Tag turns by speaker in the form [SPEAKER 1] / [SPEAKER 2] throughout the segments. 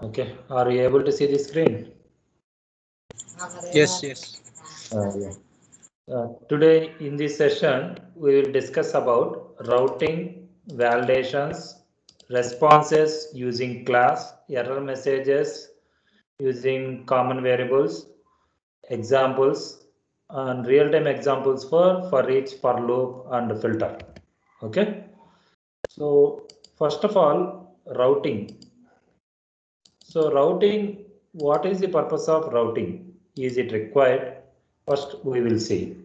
[SPEAKER 1] Okay, are you able to see the screen?
[SPEAKER 2] Yes, yes.
[SPEAKER 1] Today in this session, we will discuss about routing, validations, responses using class, error messages using common variables, examples, and real-time examples for each, for loop, and filter. Okay. So first of all, routing. So routing, what is the purpose of routing? Is it required? First, we will see.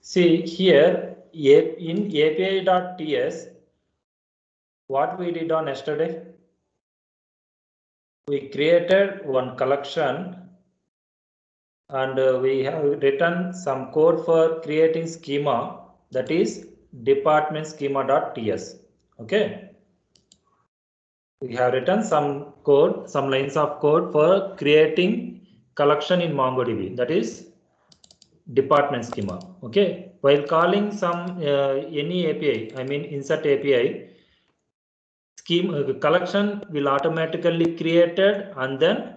[SPEAKER 1] See here in API.ts, what we did on yesterday, we created one collection and we have written some code for creating schema, that is department schema.ts. Okay. We have written some code, some lines of code for creating collection in MongoDB, that is department schema. Okay, while calling some any API, I mean insert API, schema collection will automatically created and then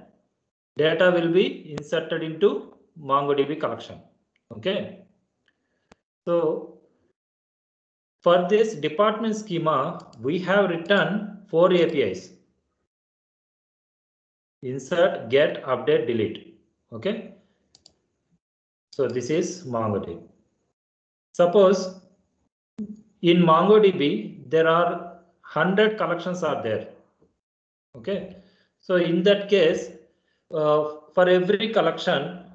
[SPEAKER 1] data will be inserted into MongoDB collection. Okay, so for this department schema, we have written 4 APIs: insert, get, update, delete. Okay, so this is MongoDB. Suppose in MongoDB there are 100 collections are there. Okay, so in that case, for every collection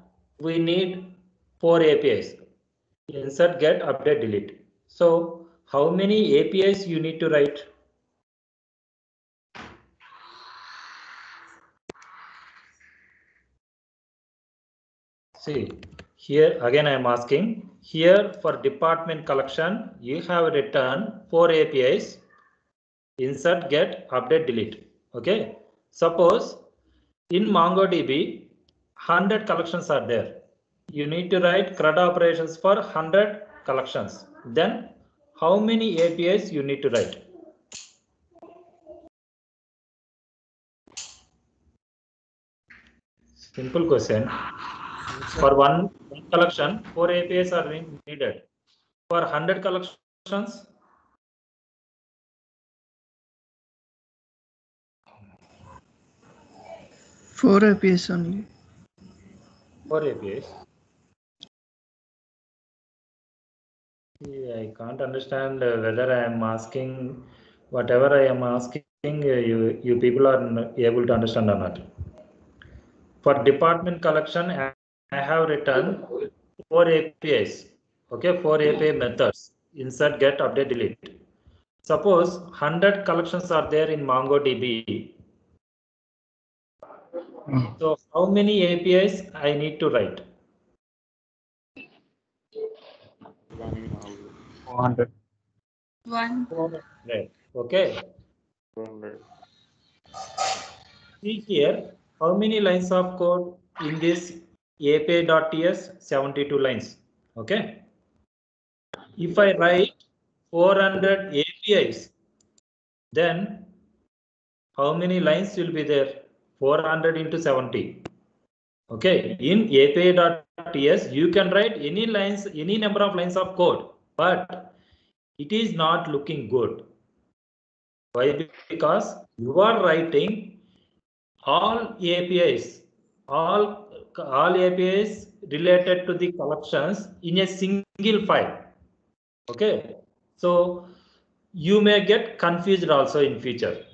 [SPEAKER 1] we need 4 APIs: insert, get, update, delete. So how many APIs you need to write? See, here again I am asking, here for department collection you have written 4 APIs: insert, get, update, delete. Okay, suppose in MongoDB 100 collections are there. You need to write CRUD operations for 100 collections. Then how many APIs you need to write? Simple question. For one collection, 4 APIs are needed. For 100 collections,
[SPEAKER 2] 4 APIs only.
[SPEAKER 1] 4 APIs. I can't understand whether I am asking, whatever I am asking, you people are able to understand or not. For department collection, I have written 4 APIs. Okay, 4 API methods: insert, get, update, delete. Suppose 100 collections are there in MongoDB. So how many APIs I need to write?
[SPEAKER 3] 400.
[SPEAKER 1] 400. Okay.
[SPEAKER 3] 400.
[SPEAKER 1] See here, how many lines of code in this API.ts? 72 lines. Okay. If I write 400 APIs, then how many lines will be there? 400 into 70. Okay. In API.ts, you can write any lines, any number of lines of code, but it is not looking good. Why? Because you are writing all APIs, all APIs related to the collections in a single file. Okay, so you may get confused also in future.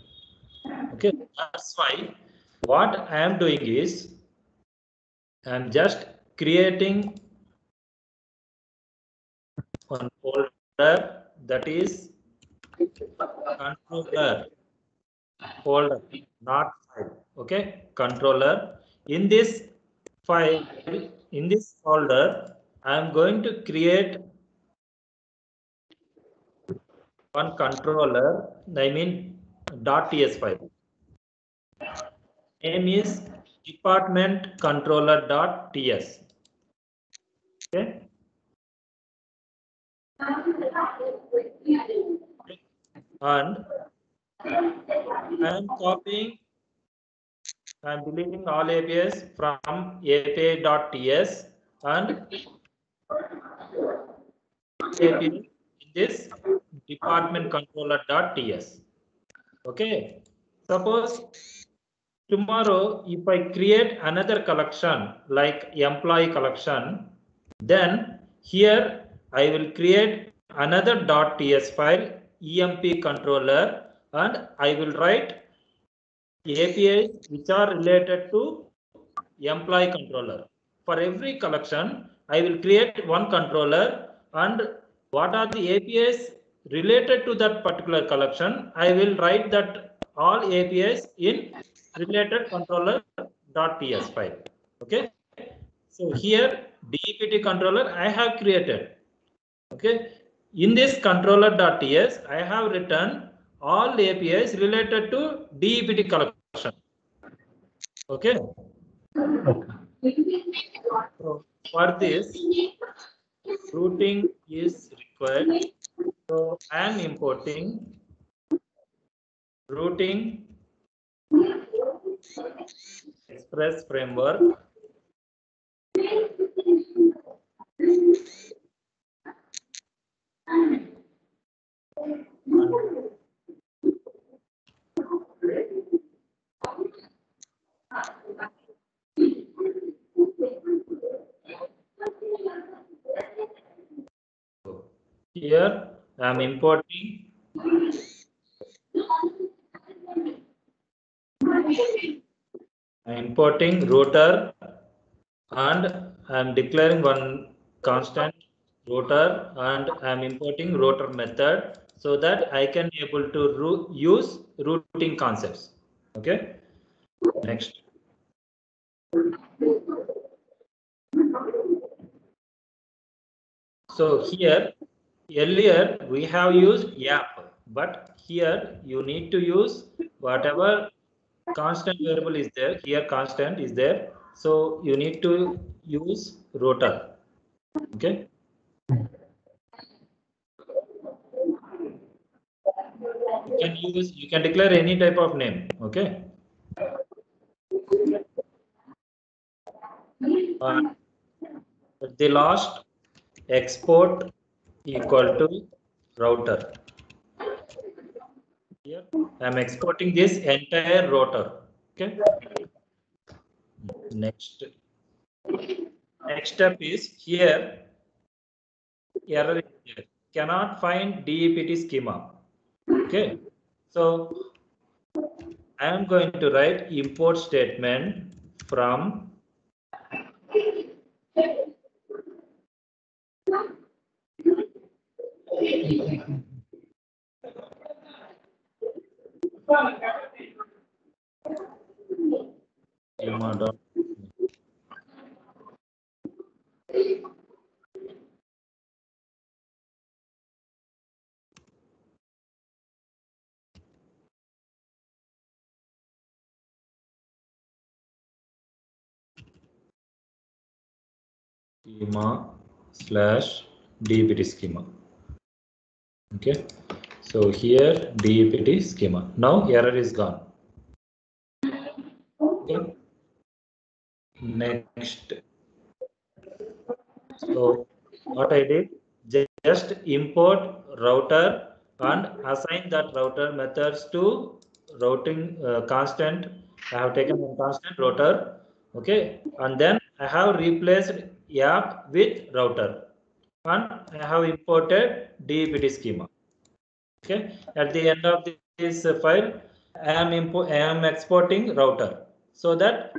[SPEAKER 1] Okay, that's why what I am doing is I am just creating one folder, that is controller folder, not file. Okay, controller. In this file, in this folder, I am going to create one controller, I mean .ts file. Name is department controller.ts. Okay. And I am copying I'm deleting all APIs from API.ts and API in this department controller.ts. Okay. Suppose tomorrow, if I create another collection like employee collection, then here I will create another .ts file, EMP controller, and I will write APIs which are related to employee controller. For every collection, I will create one controller, and what are the APIs related to that particular collection, I will write that all APIs in related controller.ts file. Okay. So here DEPT controller I have created. Okay. In this controller.ts, I have written all APIs related to DEPT collection. Okay. So for this, routing is required. So I am importing routing express framework. Here I am importing router, and I am declaring one constant router, and I am importing router method so that I can able to use routing concepts. Okay. Next. So here earlier we have used app, but here you need to use whatever constant variable is there. Here constant is there, so you need to use router. Okay. You can declare any type of name. Okay. The last export equal to router. Here I am exporting this entire router. Okay. Next step is here error is there. Cannot find DEPT schema. Okay. So I am going to write import statement from schema. Schema slash DEPT schema. Okay. So here DEPT schema. Now error is gone. Okay. Next. So what I did, just import router and assign that router methods to routing constant. I have taken one constant router. Okay. And then I have replaced app with router, and I have imported DEPT schema. Okay. At the end of this file, I am exporting router, so that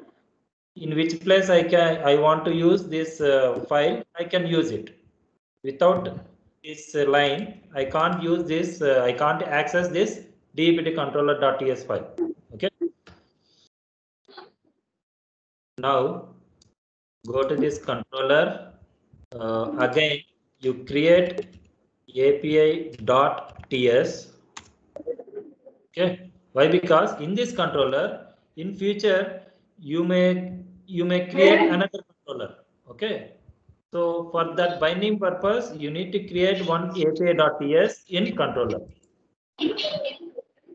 [SPEAKER 1] in which place I want to use this file, I can use it. Without this line, I can't use this. I can't access this DEPT controller.ts file. Okay. Now go to this controller. Again, you create API.ts. Okay. Why? Because in this controller, in future, you may create another controller. Okay. So for that binding purpose, you need to create one API.ts in controller.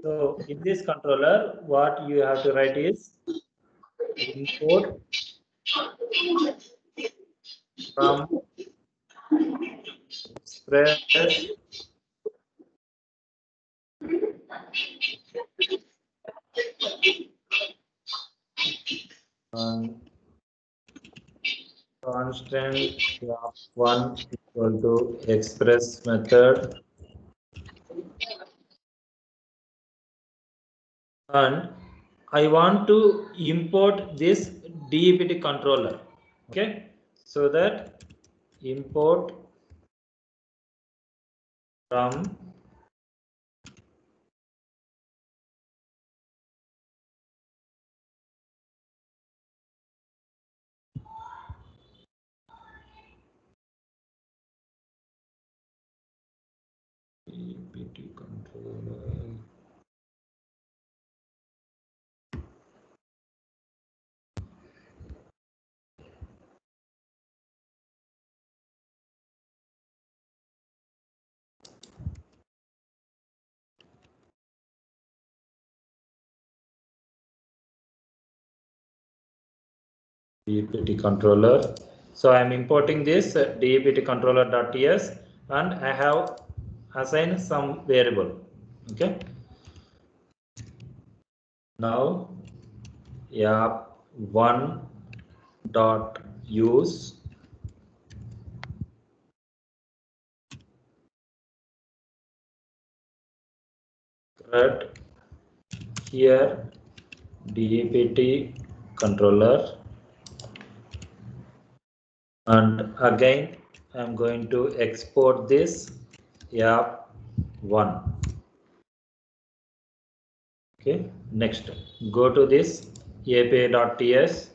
[SPEAKER 1] So in this controller, what you have to write is import from express and constant one equal to express method, and I want to import this DEPT controller. Okay, so that import from DEPT controller. DEPT controller. So I am importing this DEPT controller.ts and I have assigned some variable. Okay. Now app1 dot use CRUD here DEPT controller, and again I am going to export this app1. Okay, next go to this api.ts.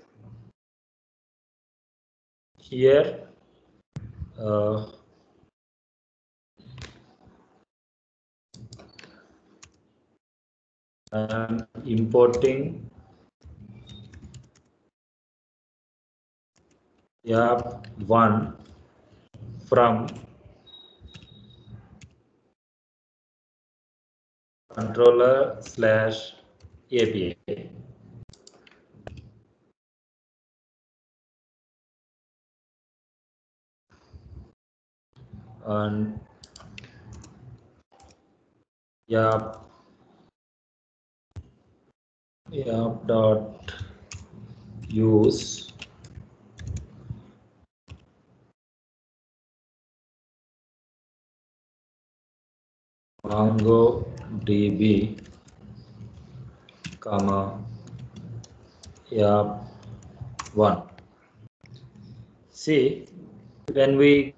[SPEAKER 1] Here I am importing app1 from controller/API. And app dot use MongoDB, comma app1. See, when we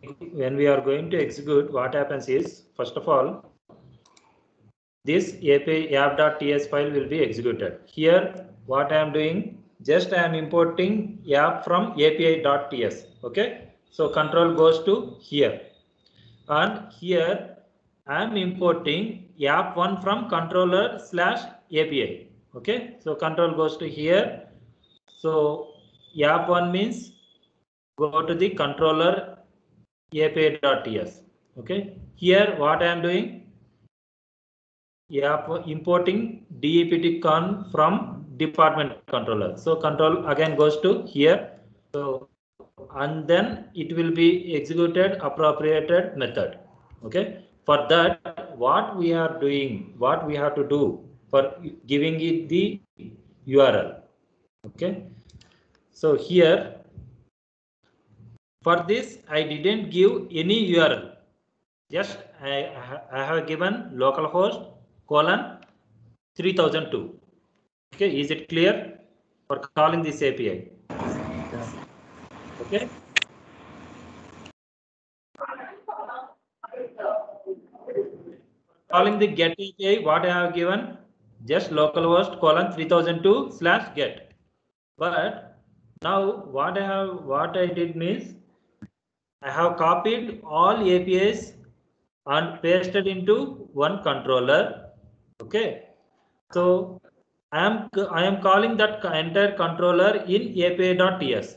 [SPEAKER 1] are going to execute, what happens is, first of all, this API app.ts file will be executed. Here, what I am doing, just I am importing app from api.ts. Okay, so control goes to here, and here I am importing app1 from controller/API. Okay, so control goes to here. So app1 means go to the controller api.ts. Okay, here what I am doing, importing DEPT con from department controller. So control again goes to here. So and then it will be executed appropriated method. Okay, for that what we are doing, what we have to do for giving it the URL. Okay, so here for this I didn't give any URL, just I have given localhost colon 3002. Okay, is it clear for calling this API? Okay. Calling the get API, what I have given, just localhost colon 3002/get. But now what I did means I have copied all APIs and pasted into one controller. Okay, so I am calling that entire controller in api.ts,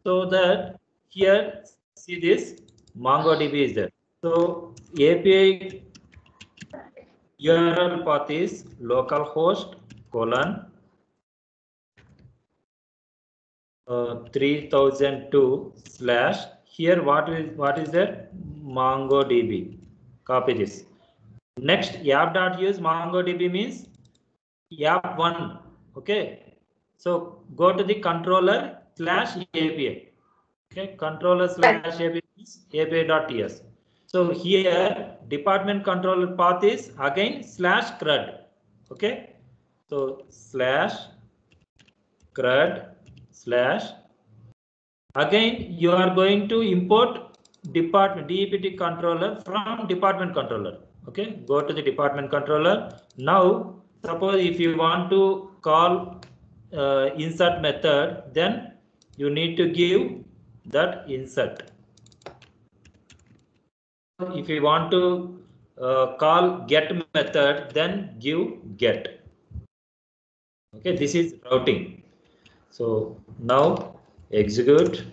[SPEAKER 1] so that here see this MongoDB is there. So API URL path is localhost colon 3002 slash here what is that MongoDB. Copy this. Next app.use MongoDB means app1. Okay, so go to the controller slash API. Okay, controller slash API is API.ts. So here department controller path is again slash CRUD. Okay, so slash CRUD slash again you are going to import department DEPT controller from department controller. Okay, go to the department controller. Now suppose if you want to call insert method, then you need to give that insert. If you want to call get method, then give get. Okay, this is routing. So now execute.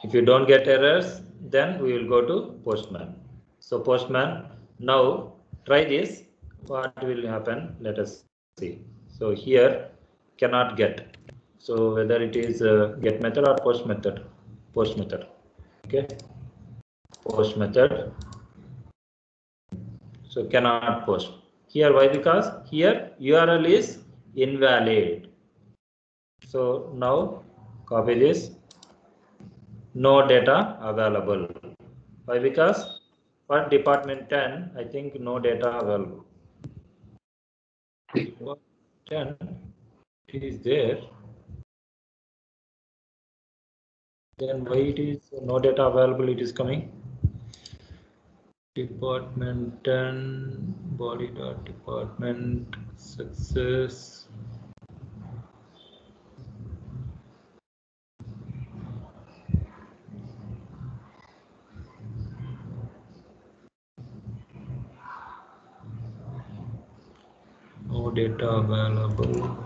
[SPEAKER 1] If you don't get errors, then we will go to Postman. So Postman, now try this. What will happen? Let us see. So here cannot get. So whether it is get method or post method. Post method. Okay. Post method. So cannot post. Here why? Because here URL is invalid. So now copy this. No data available. Why? Because for department 10, I think no data available. 10 is there. Then why it is no data available? It is coming. Department 10 body dot department success. No data available.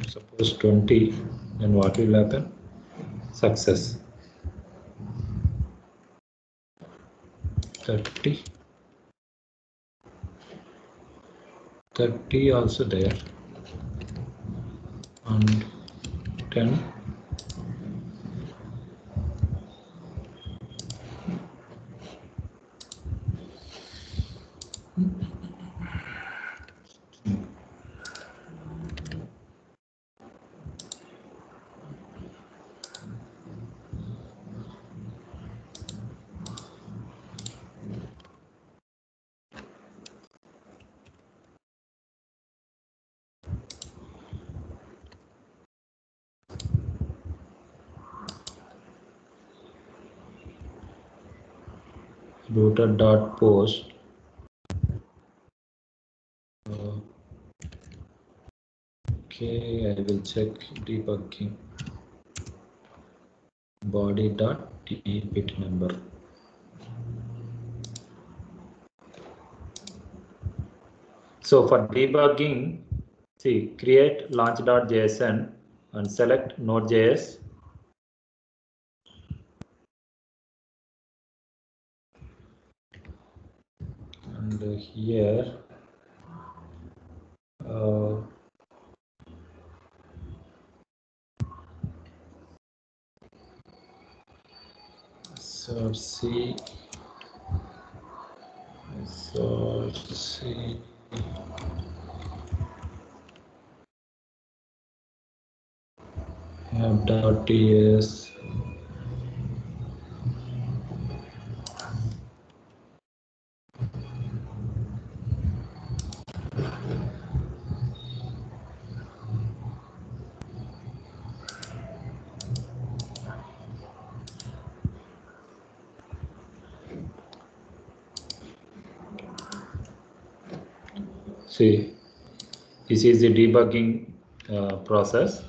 [SPEAKER 1] Suppose 20, then what will happen? Success. 30. 30 also there. And 10. Router dot post. Okay, I will check debugging. Body dot DPT number. So for debugging, see create launch.json and select Node.js. And here search C. Search C. App.ts. See, this is the debugging process.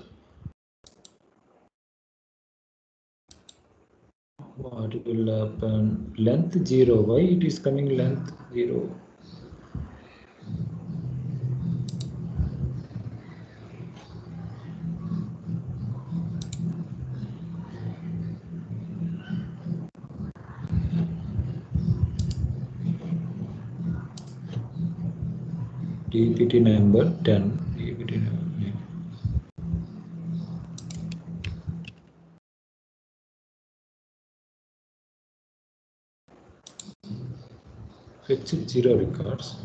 [SPEAKER 1] What will happen? Length 0. Why it is coming length 0? DPT number 10. DPT number 10. Fetch 0 records.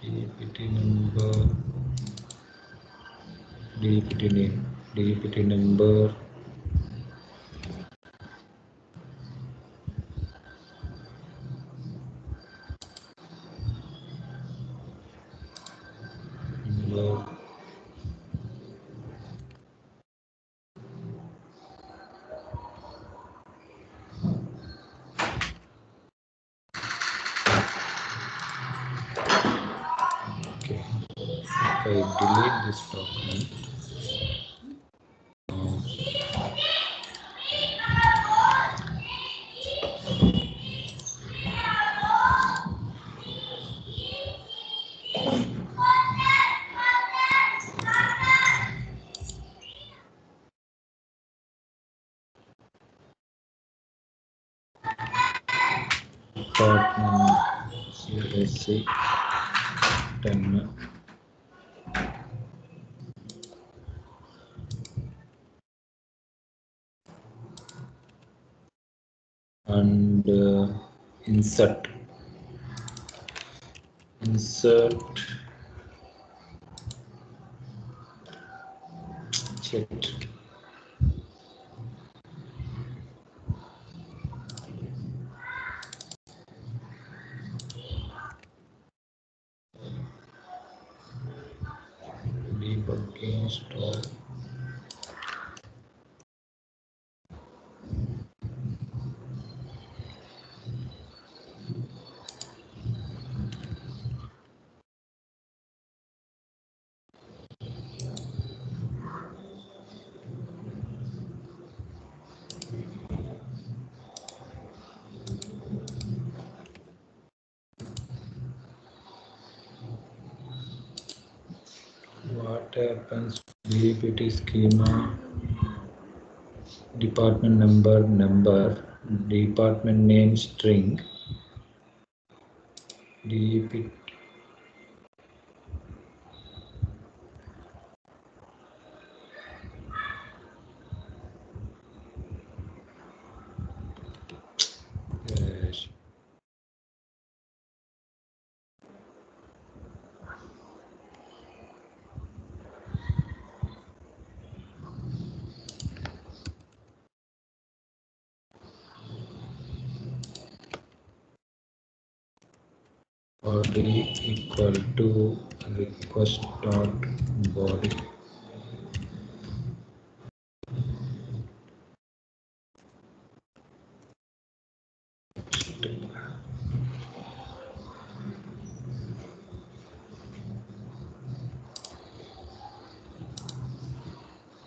[SPEAKER 1] DPT number, DPT name, DPT number. Okay, if I delete this document, department USA 10. And insert chat. Debugging stall. What happens? DPT schema, department number, department name string, DPT. Yes. Body equal to request dot body.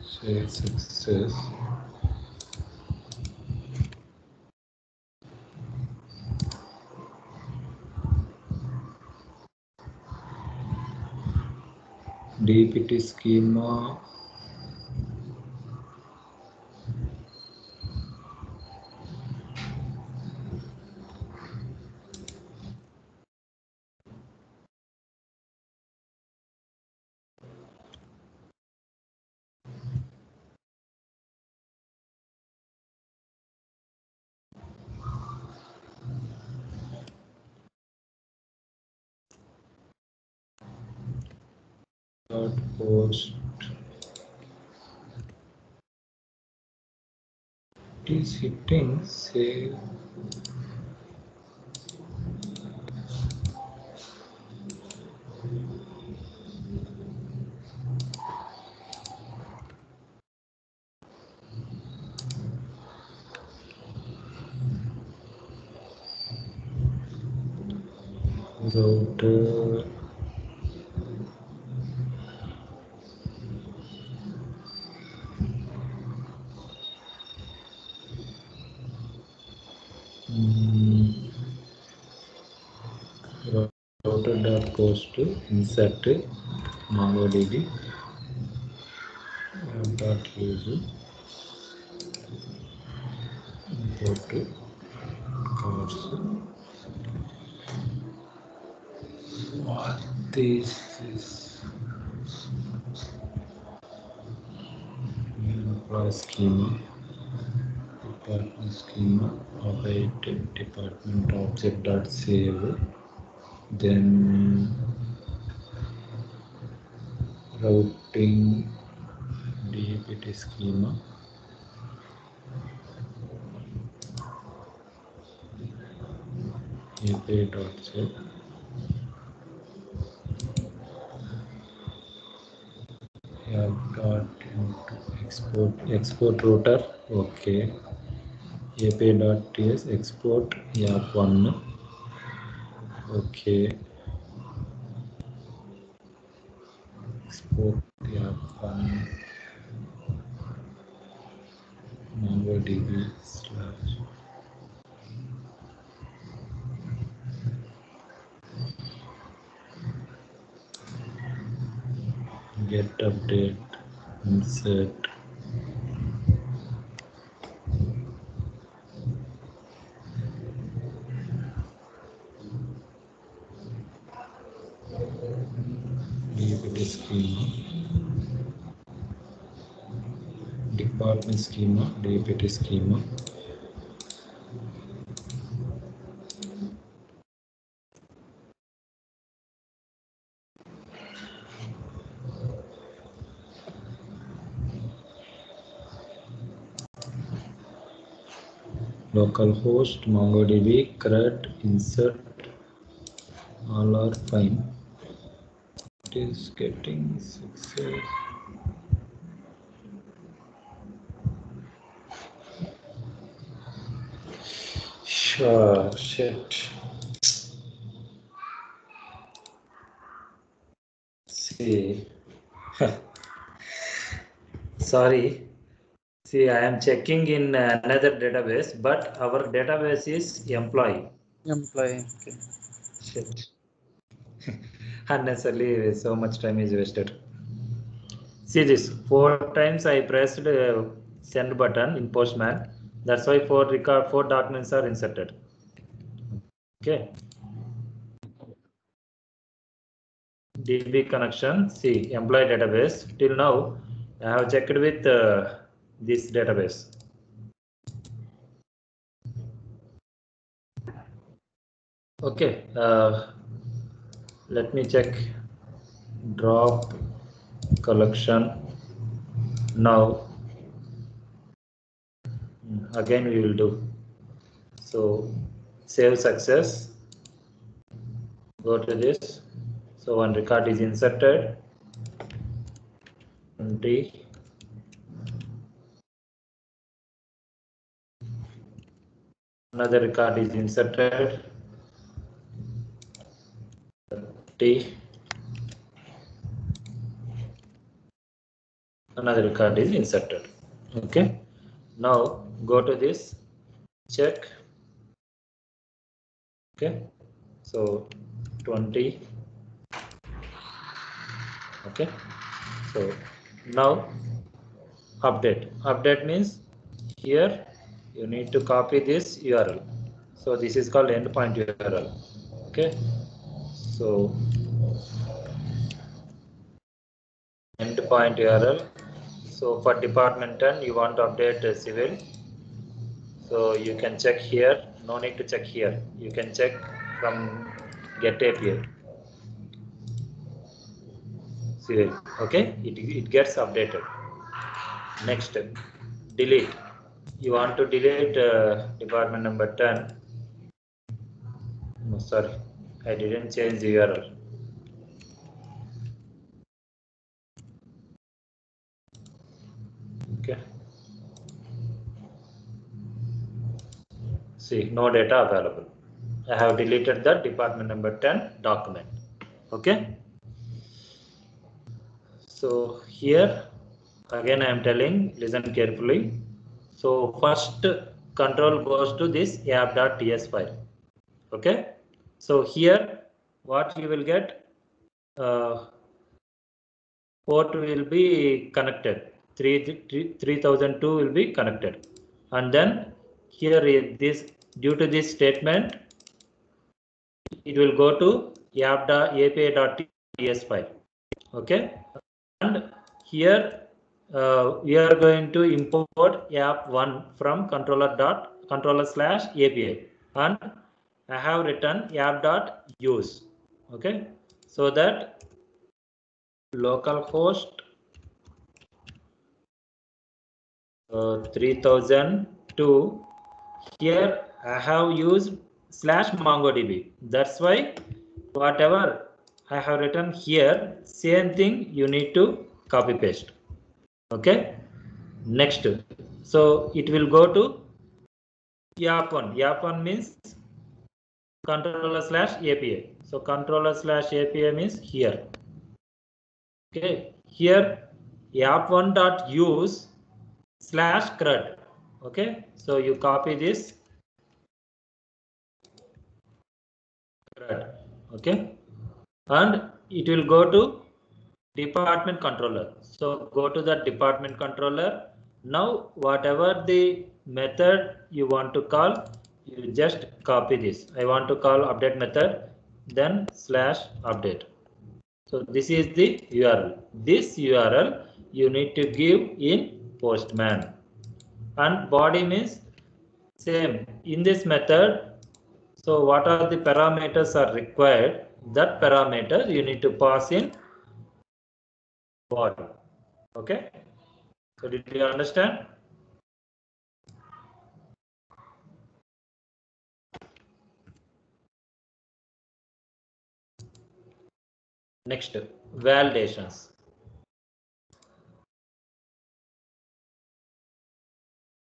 [SPEAKER 1] Say success. DPT schema. Dot post. It is hitting save. Router. Router dot post insert MongoDB app.user import to cards. What this is employee schema, department schema, await department object dot save, then routing DAPT schema, API dot save. Have got into export router. Okay. API.ts export app1. Okay. Export app1 MongoDB / get update insert DAPT schema, department schema, DAPT schema. Localhost MongoDB CRUD insert all are fine. It is getting success. Sure, shit. See, sorry. See, I am checking in another database, but our database is employee.
[SPEAKER 2] Employee. Okay.
[SPEAKER 1] Shit. Unnecessarily, so much time is wasted. See this, 4 times I pressed send button in Postman. That's why 4 documents are inserted. Okay. DB connection, see employee database. Till now, I have checked with this database. Okay, let me check drop collection now. Again we will do. So save success, go to this. So one record is inserted, 20. Another record is inserted, 30. Another record is inserted. Okay. Now go to this, check. Okay. So 20. Okay. So now update. Update means here you need to copy this URL. So this is called endpoint URL. Okay. So endpoint URL. So for department 10, you want to update civil. So you can check here. No need to check here. You can check from get API. Civil. Okay. It gets updated. Next, delete. You want to delete department number 10. No, sorry, I didn't change the URL. Okay. See, no data available. I have deleted the department number 10 document. Okay. So here again I am telling, listen carefully. So first control goes to this app.ts file. Okay. So here what you will get, port will be connected. 3002 will be connected, and then here is this, due to this statement, it will go to api.ts file. Okay, and here we are going to import app1 from controller/API, and I have written app.use. Okay, so that localhost 3002, here I have used /MongoDB. That's why whatever I have written here, same thing you need to copy paste. Okay, next, so it will go to app1. app1 means controller/API. So controller/API means here. Okay, here app1.use /CRUD. Okay, so you copy this CRUD. Okay, and it will go to department controller. So go to the department controller. Now whatever the method you want to call, you just copy this. I want to call update method, then /update. So this is the URL. This URL you need to give in Postman, and body means same in this method. So what are the parameters are required? That parameter you need to pass in body. Okay. So did you understand? Next, validations.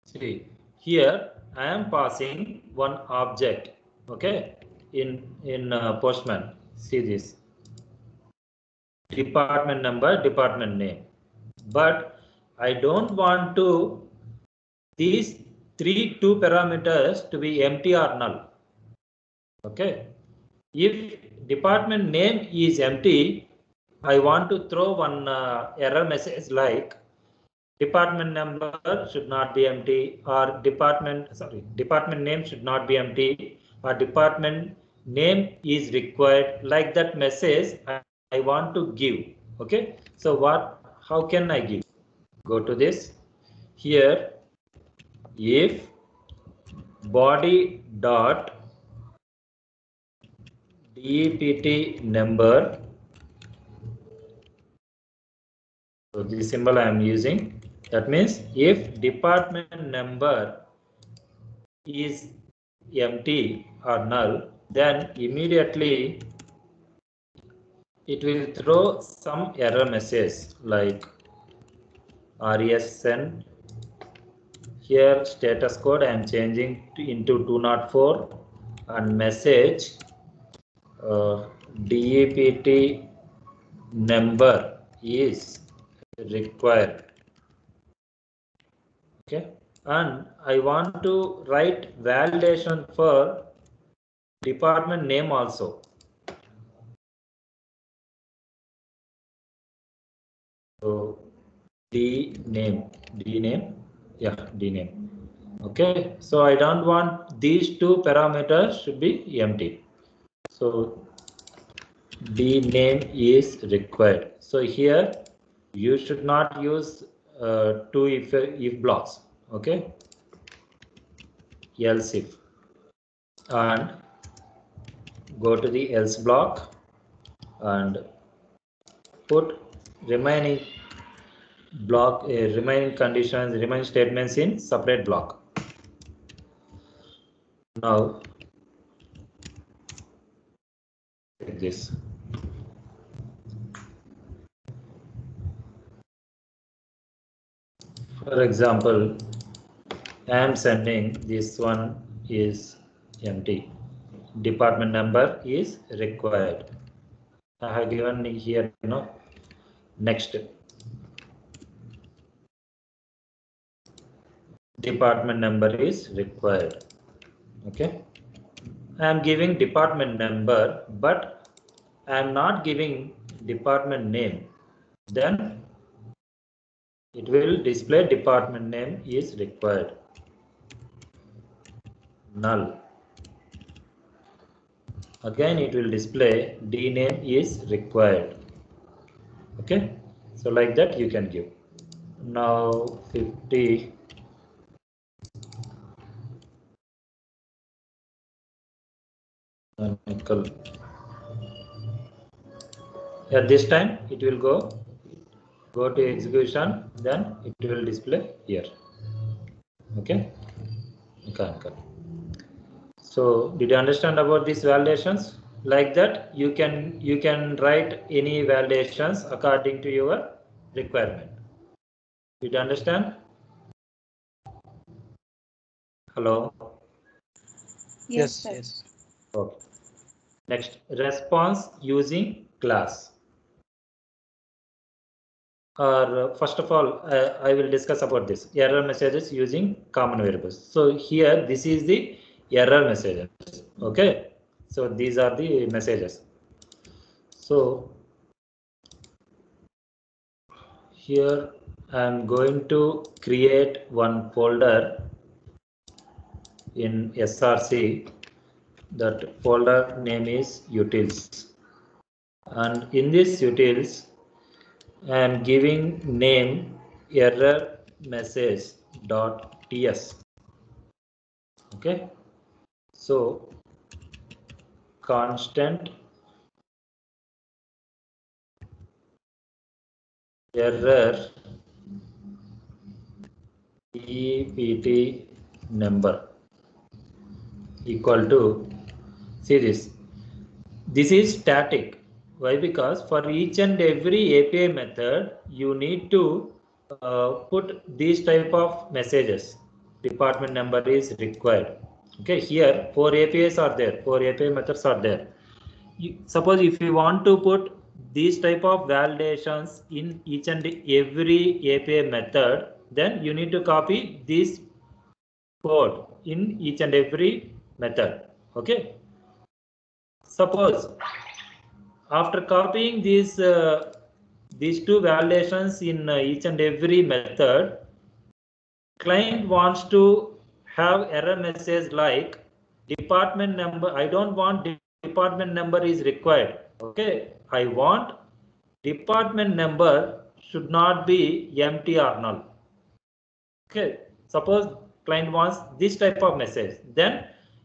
[SPEAKER 1] See, here I am passing one object. Okay, in Postman. See this department number, department name. But I don't want to these two parameters to be empty or null. Okay, if department name is empty, I want to throw one error message like department number should not be empty, or department name should not be empty, or department name is required, like that message I want to give. Okay, so how can I give? Go to this here, if body dot dept number, so this symbol I am using, that means if department number is empty or null, then immediately it will throw some error message like RESN. Here status code I am changing into 204, and message DEPT number is required. Okay, and I want to write validation for department name also. So dname, yeah, dname. Okay, so I don't want these two parameters should be empty. So dname is required. So here you should not use two if blocks. Okay, else if, and go to the else block and put remaining block, remaining conditions, remaining statements in separate block. Now take this. For example, I am sending this one is empty. Department number is required. I have given here, next. Department number is required. Okay. I am giving department number, but I am not giving department name. then it will display department name is required. Null. Again it will display D name is required. Okay, so like that you can give. Now 50 nickel. At this time it will go to execution, then it will display here. Okay, mechanical. So did you understand about these validations? Like that you can write any validations according to your requirement. Did you understand? Hello.
[SPEAKER 4] Yes, sir.
[SPEAKER 3] Yes.
[SPEAKER 1] Okay. Next, response using class. Or first of all, I will discuss about this error messages using common variables. So here this is the error messages. Okay, so these are the messages. So here I am going to create one folder in SRC. That folder name is utils, and in this utils I am giving name error message dot ts. Okay, so constant error ept number equal to, see this is static. Why? Because for each and every API method you need to put these type of messages. Department number is required. Okay, here 4 APIs are there, 4 API methods are there. Suppose if you want to put these type of validations in each and every API method, then you need to copy this code in each and every method. Okay, suppose after copying these two validations in each and every method, client wants to have error message like department number. I don't want department number is required. Okay, I want department number should not be empty or null. Okay, suppose client wants this type of message, then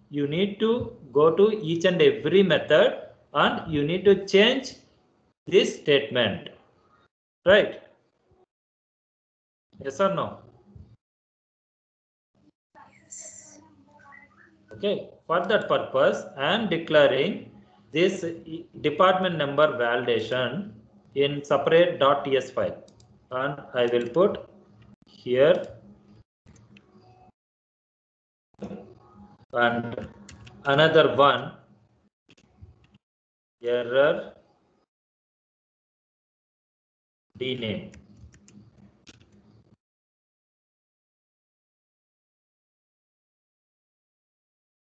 [SPEAKER 1] you need to go to each and every method and you need to change this statement, right? Yes or no? Okay, for that purpose I am declaring this department number validation in separate .ts file, and I will put here, and another one error dname.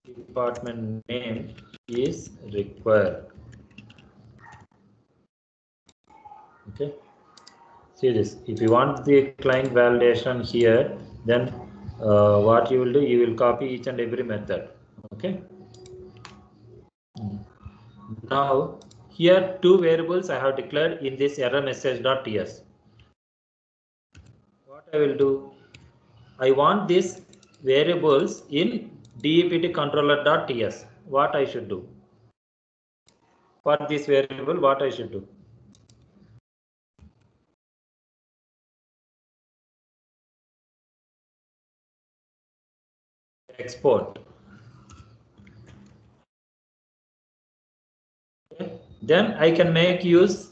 [SPEAKER 1] Department name is required. Okay, see this. If you want the client validation here, then what you will do, you will copy each and every method. Okay. Now here two variables I have declared in this error message.ts. What I will do, I want these variables in dept controller.ts. What I should do for this variable? What I should do? Export. Okay. Then I can make use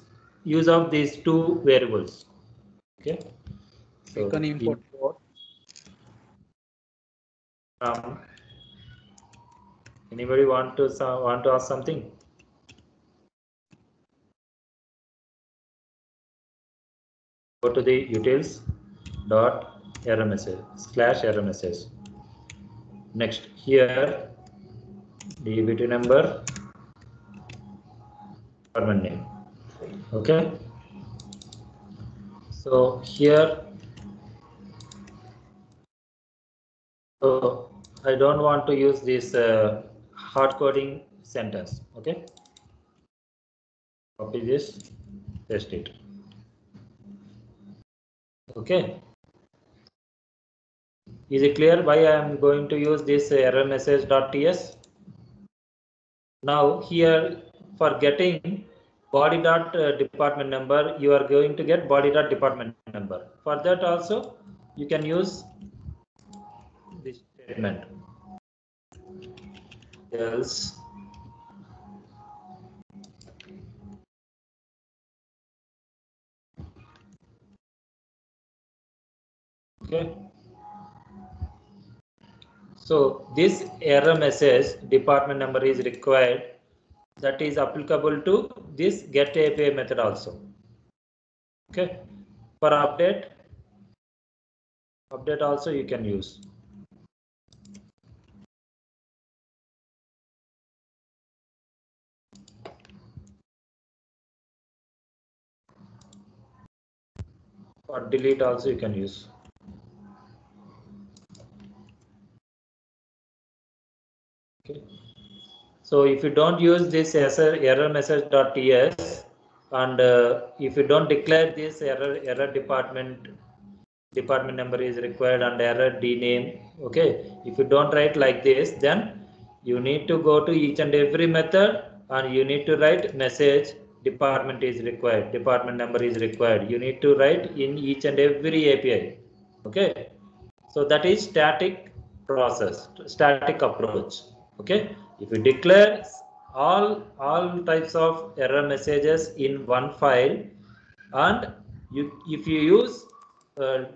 [SPEAKER 1] of these two variables. Okay, so
[SPEAKER 3] You can import
[SPEAKER 1] anybody want to ask something? Go to the utils dot error message / error message. Next here DBT number, department name. Okay, So here, so I don't want to use this hard coding sentence. Okay, copy this, paste it. Okay, is it clear why I am going to use this error message.ts? Now here for getting body dot department number, you are going to get body dot department number. For that also you can use this statement, else okay. So this error message department number is required, that is applicable to this get API method also. Okay, for update also you can use. For delete also you can use. Okay. So if you don't use this error message.ts and if you don't declare this error department number is required and error dname, okay, if you don't write like this, then you need to go to each and every method and you need to write message department is required, department number is required. You need to write in each and every API. Okay, so that is static process, static approach. Okay, if you declare all types of error messages in one file and if you use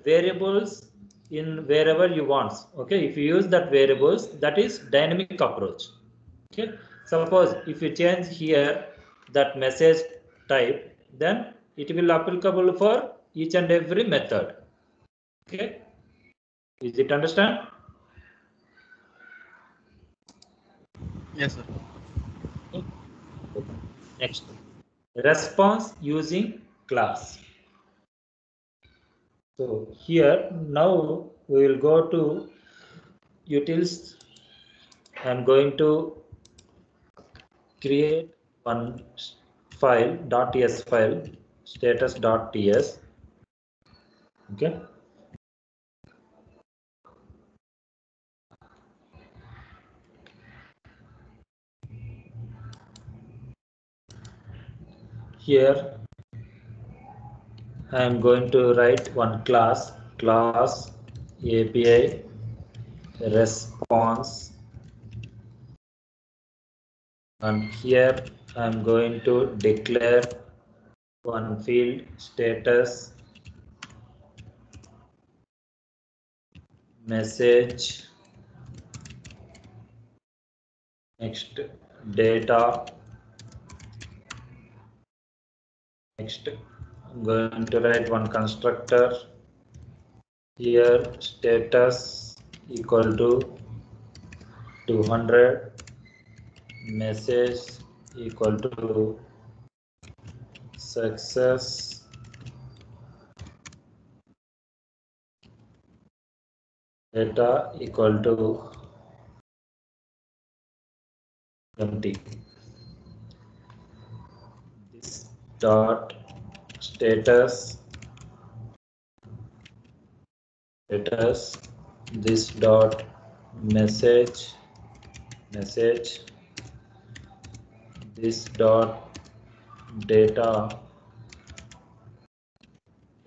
[SPEAKER 1] variables in wherever you want, okay, if you use that variables, that is dynamic approach. Okay, suppose if you change here that message type, then it will applicable for each and every method. Okay, is it understand?
[SPEAKER 3] Yes, sir.
[SPEAKER 1] Okay. Next, response using class. So here now we will go to utils. I am going to create one file .ts file, status.ts. Okay. Here I am going to write one class API response, and here I am going to declare one field status message, next data, next I'm going to write one constructor here status equal to 200, message equal to success, data equal to empty. This dot status this dot message this dot data.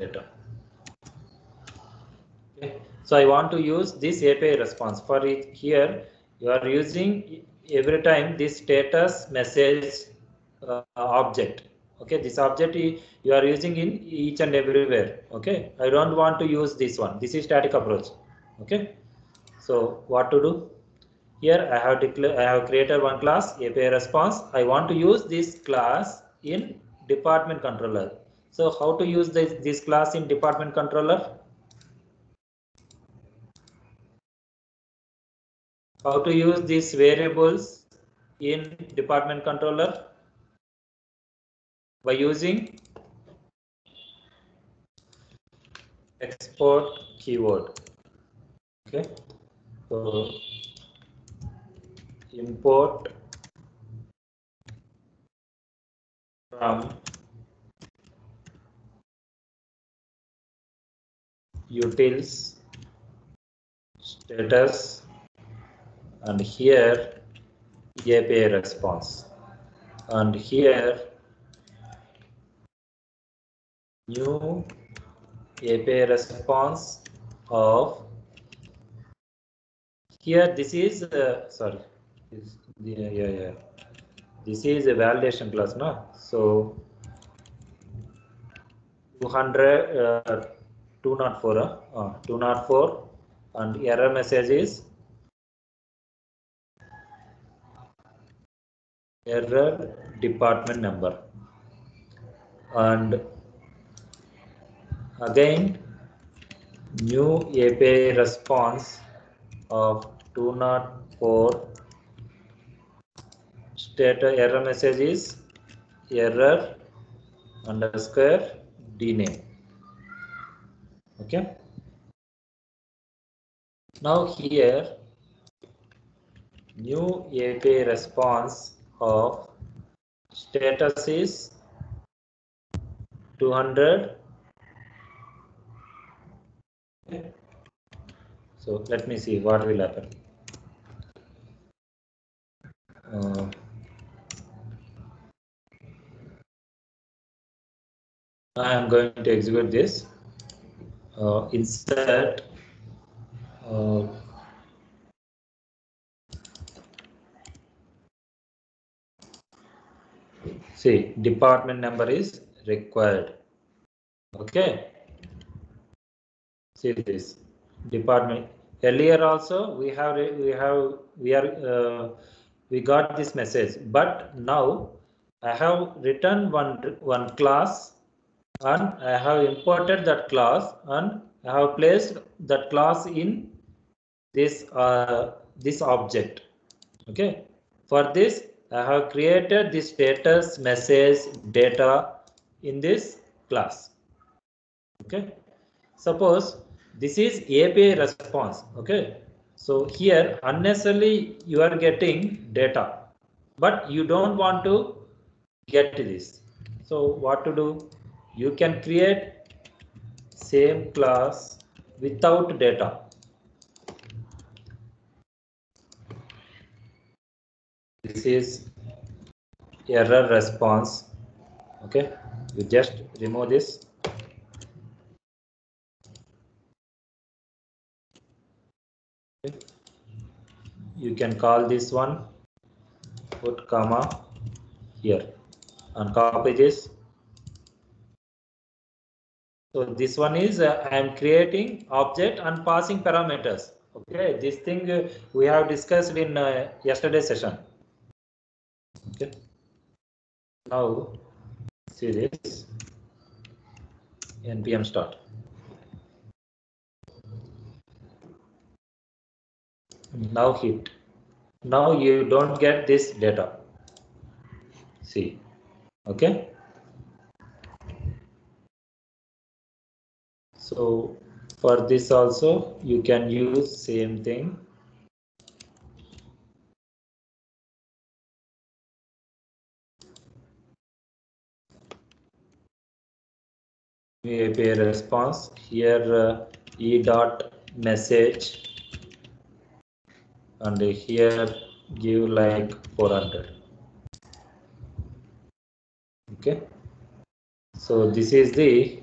[SPEAKER 1] Okay. So I want to use this API response for it. Here you are using every time this status message object. Okay, this object you are using in each and everywhere. Okay, I don't want to use this one. This is static approach. Okay, so what to do? Here I have created one class API response. I want to use this class in department controller. So how to use this class in department controller? How to use these variables in department controller? By using export keyword. Okay, so import from utils status, and here API response, and here new API response of here. This is sorry, this is a validation class, no? So 204, and error message is error department number, and again new API response of 204 status error message is error underscore dname. Okay, now here new API response of status is 200. Okay. So let me see what will happen. I am going to execute this. Insert see, department number is required. Okay, see this department. Earlier also we got this message, but now I have written one class, and I have imported that class, and I have placed that class in this this object. Okay, for this I have created the status message data in this class. Okay, suppose this is API response. Okay, so here unnecessarily you are getting data, but you don't want to get this. So what to do? You can create same class without data. This is error response. Okay, you just remove this. Okay. You can call this one, put comma here, and copy this. So this one is I am creating object and passing parameters. Okay, this thing we have discussed in yesterday's session. Okay, now see this npm start. Now hit. Now you don't get this data. See, okay. So for this also you can use same thing. API response here e dot message, and here give like 400. Okay, so this is the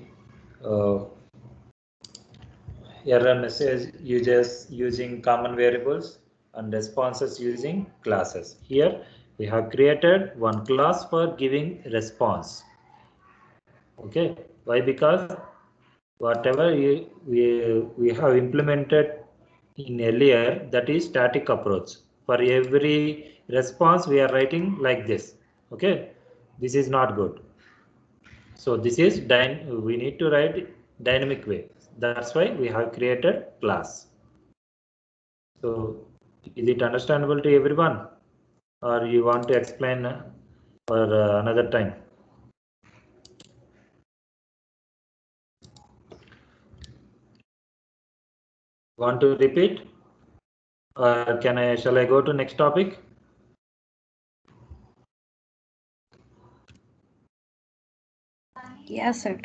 [SPEAKER 1] error message uses using common variables and responses using classes. Here we have created one class for giving response. Okay, why? Because whatever we have implemented in earlier, that is static approach. For every response we are writing like this. Okay, this is not good. So this is we need to write dynamic way. That's why we have created class. So is it understandable to everyone, or you want to explain for another time? Want to repeat? Or shall I go to next topic?
[SPEAKER 4] Yes, sir.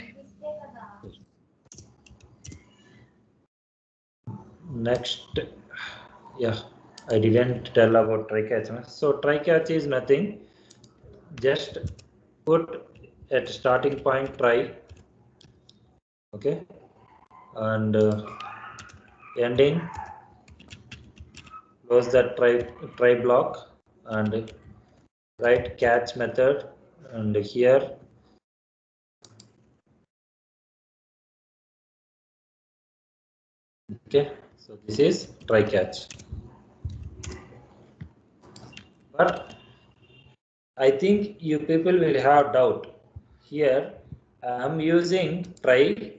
[SPEAKER 1] Next, yeah, I didn't tell about try catch. So try catch is nothing. Just put at starting point try, okay, and ending close that try block and write catch method, and here okay. So this is try catch, but I think you people will have doubt. Here I am using try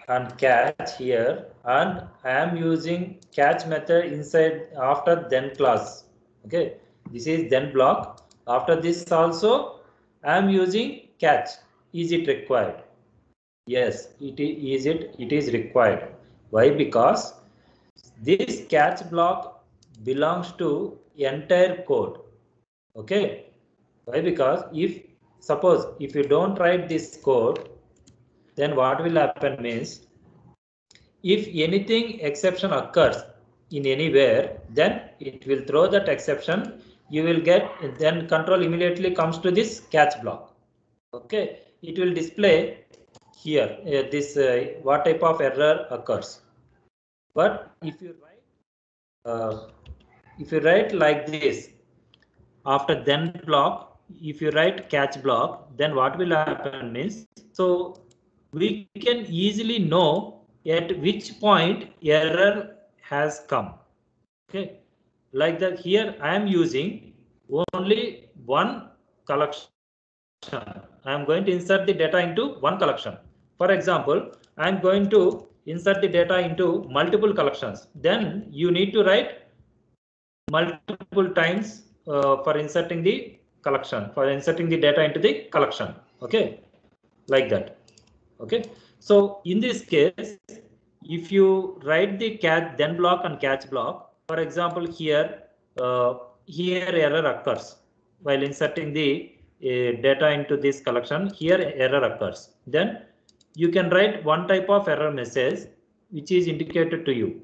[SPEAKER 1] and catch here, and I am using catch method inside after then class. Okay, this is then block. After this also I am using catch. Is it required? Yes, it is required. Why? Because this catch block belongs to entire code. Okay, why? Because suppose if you don't write this code, then what will happen means, if anything exception occurs in anywhere, then it will throw that exception. You will get, then control immediately comes to this catch block. Okay, it will display here this what type of error occurs. But if you write like this after then block, if you write catch block, then what will happen is, so we can easily know at which point error has come. Okay, like that here I am using only one collection. I am going to insert the data into one collection. For example, I am going to insert the data into multiple collections. Then you need to write multiple times for inserting the collection, for inserting the data into the collection. Okay, like that. Okay, so in this case, if you write the catch then block and catch block, for example, here error occurs while inserting the data into this collection. Here error occurs. Then you can write one type of error message which is indicated to you.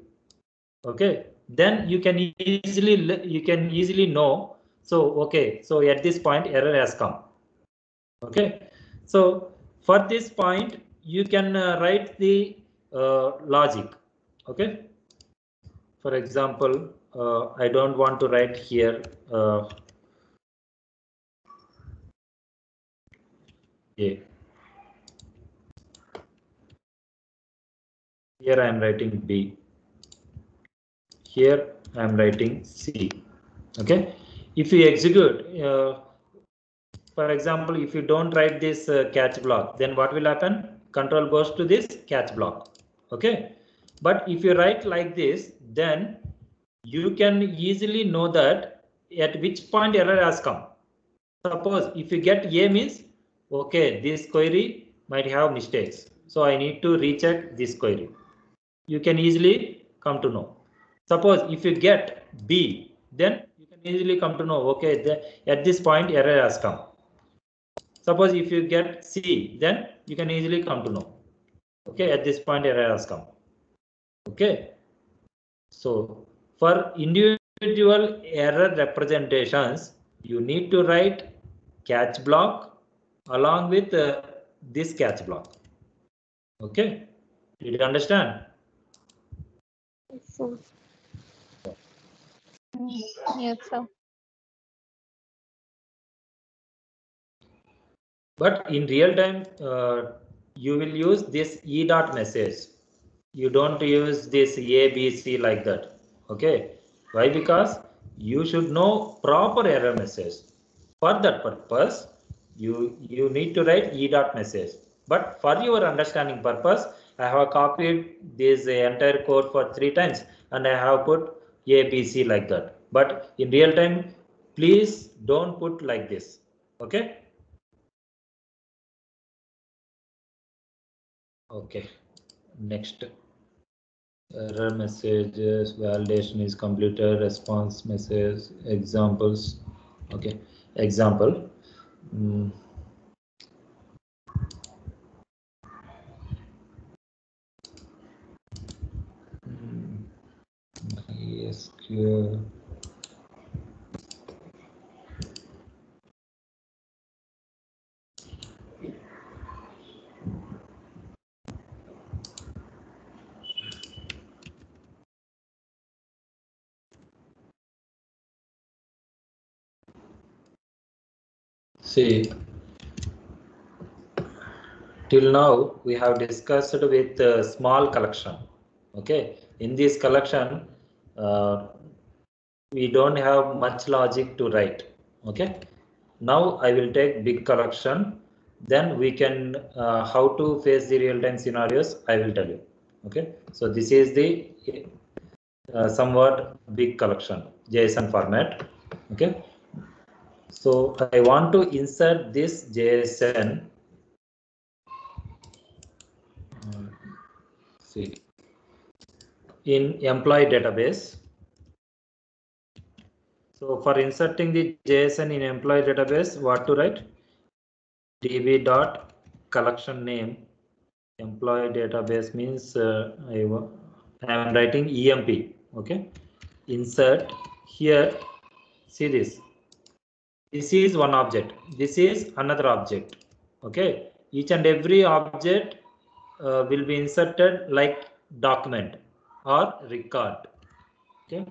[SPEAKER 1] Okay, then you can easily know. So okay, so at this point error has come. Okay, so for this point you can write the logic. Okay, for example, I don't want to write here A. Here I am writing B. Here I am writing C. Okay, if you execute, for example, if you don't write this catch block, then what will happen? Control goes to this catch block. Okay, but if you write like this, then you can easily know that at which point error has come. Suppose if you get A means, okay, this query might have mistakes, so I need to recheck this query. You can easily come to know. Suppose if you get B, then you can easily come to know, okay, at this point error has come. Suppose if you get C, then you can easily come to know, okay, at this point error has come. Okay, so for individual error representations, you need to write catch block along with this catch block. Okay, did you understand?
[SPEAKER 5] Yes, sir. Yes, sir.
[SPEAKER 1] But in real time, you will use this E dot message. You don't use this A, B, C like that. Okay. Why? Because you should know proper error message. For that purpose, you need to write E dot message. But for your understanding purpose, I have copied this entire code for 3 times and I have put A, B, C like that. But in real time, please don't put like this. Okay. Okay, next. Error messages, validation is completed, response message, examples. Okay, example. Mm. MySQL. See, till now we have discussed with small collection. Okay, in this collection, we don't have much logic to write. Okay, now I will take big collection. Then we can how to face the real-time scenarios. I will tell you. Okay, so this is the somewhat big collection JSON format. Okay, so I want to insert this JSON. See, in employee database. So for inserting the JSON in employee database, what to write? db dot collection name. Employee database means I am writing EMP. Okay, insert here. See this. This is one object. This is another object. Okay, each and every object will be inserted like document or record. Okay,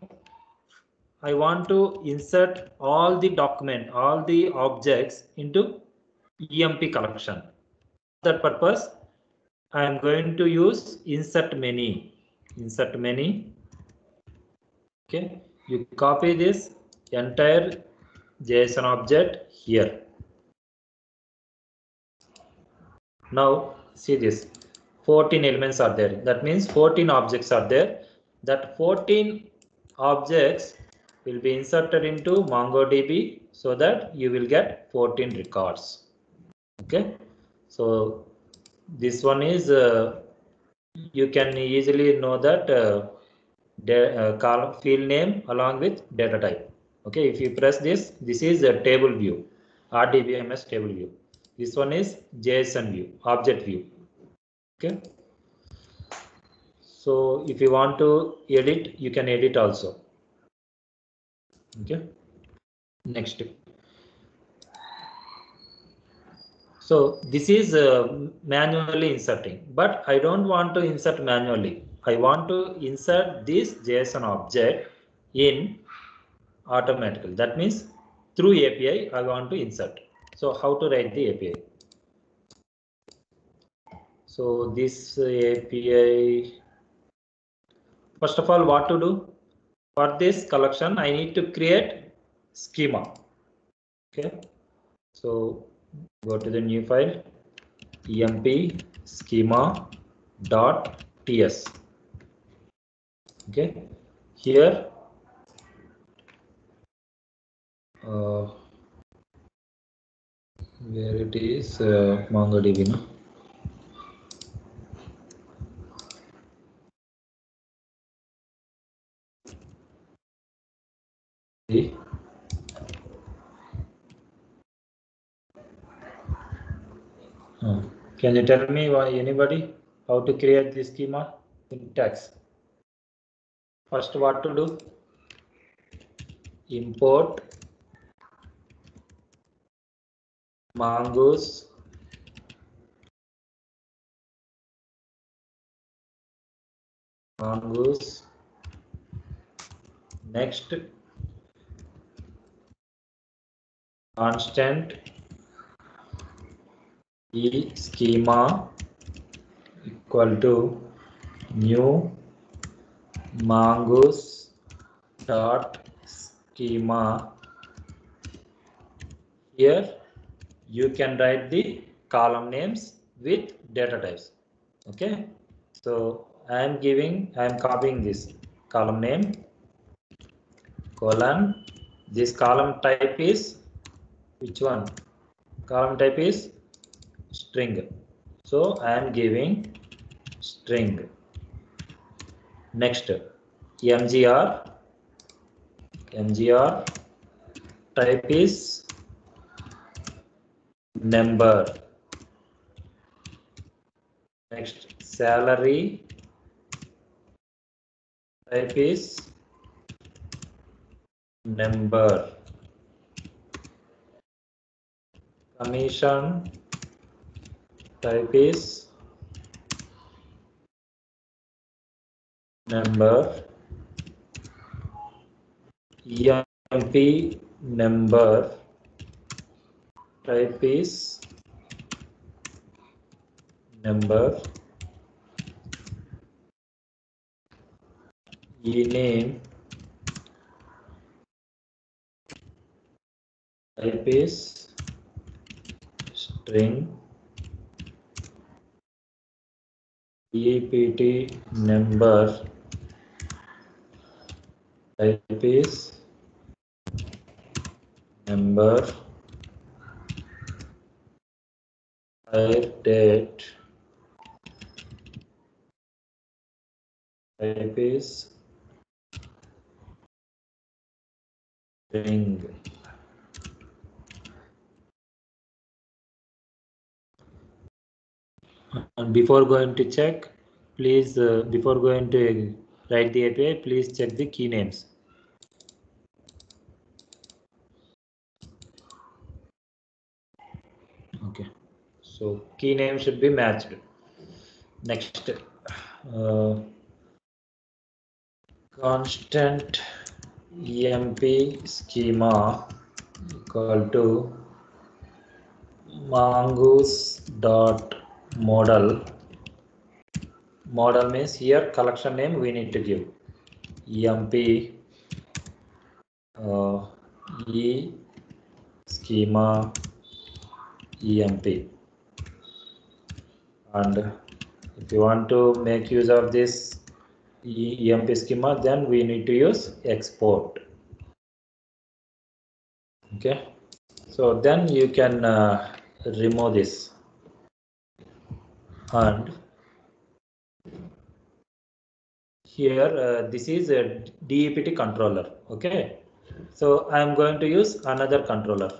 [SPEAKER 1] I want to insert all the document, all the objects into EMP collection. For that purpose, I am going to use insert many. Insert many. Okay, you copy this entire JSON object here. Now see this. 14 elements are there. That means 14 objects are there. That 14 objects will be inserted into MongoDB so that you will get 14 records. Okay, so this one is you can easily know that column field name along with data type. Okay, if you press this, this is a table view, RDBMS table view. This one is JSON view, object view. Okay, so if you want to edit, you can edit also. Okay, next. So this is manually inserting, but I don't want to insert manually. I want to insert this JSON object in automatically. That means through API, I want to insert. So how to write the API? So this API, first of all, what to do? For this collection, I need to create schema. Okay, so go to the new file, emp schema.ts. Okay, here where it is MongoDB. No? See? Can you tell me why anybody how to create this schema in text? First, what to do? Import mongoose next constant e schema equal to new mongoose dot schema. Here you can write the column names with data types. Okay, so I am copying this column name colon. This column type is which one? Column type is string. So I am giving string. Next, mgr type is number. Next, salary type is number. Commission type is number. EMP number type is number. E-name type is string. EPT number type is number. Hire date type is string. And before going to check, please, before going to write the API, please check the key names. Okay, so key name should be matched. Next, constant emp schema equal to mongoose dot model. Model means here collection name we need to give emp e schema emp. And if you want to make use of this emp schema, then we need to use export. Okay, so then you can remove this, and here this is a DEPT controller. Okay, so I am going to use another controller,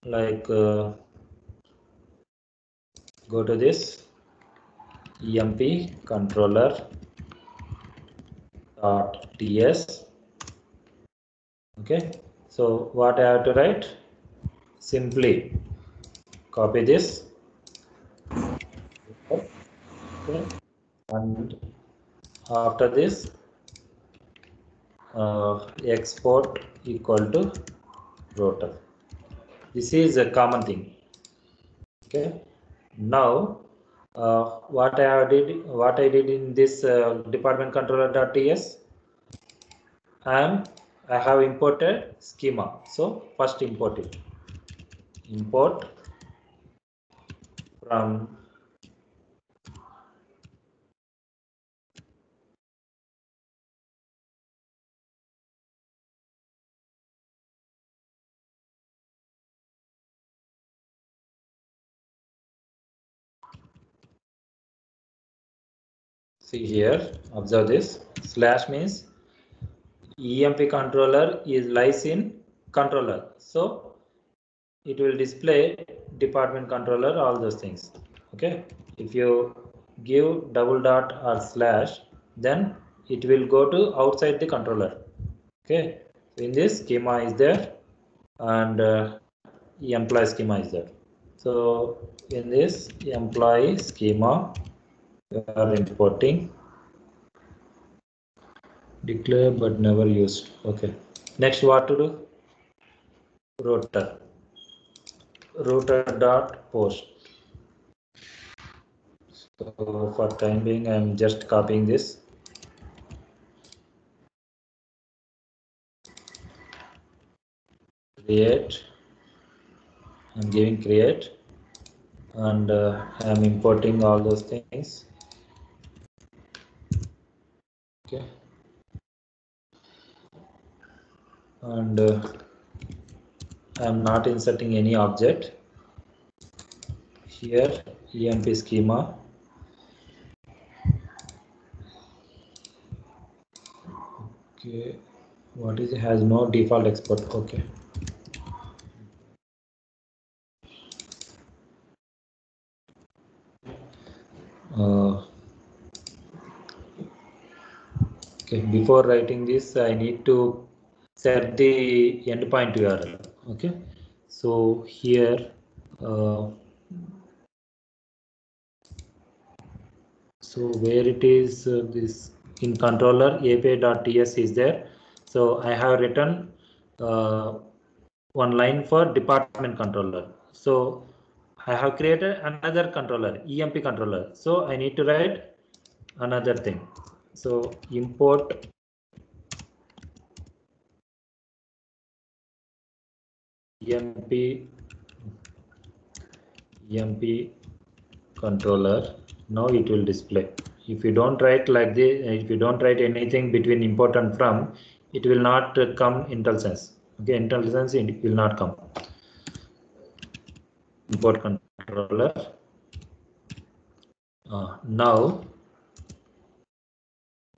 [SPEAKER 1] like go to this emp controller .ts. Okay, so what I have to write? Simply copy this, okay, and after this export equal to rotor. This is a common thing. Okay, now what I did in this department controller.ts, I have imported schema. So first import it. Import from see here, observe this. Slash means EMP controller lies in controller. So it will display department controller, all those things. Okay, if you give double dot or slash, then it will go to outside the controller. Okay, in this schema is there, and employee schema is there. So in this employee schema, we are importing declare but never used. Okay, next what to do? Rotor dot post. So for time being, I am just copying this. Create. I'm giving create, and I am importing all those things. Okay. And I am not inserting any object. Here EMP schema Okay, what is it? Has no default export. Okay. Okay, before writing this, I need to set the endpoint URL. Okay, so here, so where it is, this in controller API.ts is there. So I have written one line for department controller. So I have created another controller, EMP controller. So I need to write another thing. So import EMP controller. Now it will display. If you don't write like this, if you don't write anything between import and from, it will not come IntelliSense. Okay, IntelliSense it will not come. Import controller. Now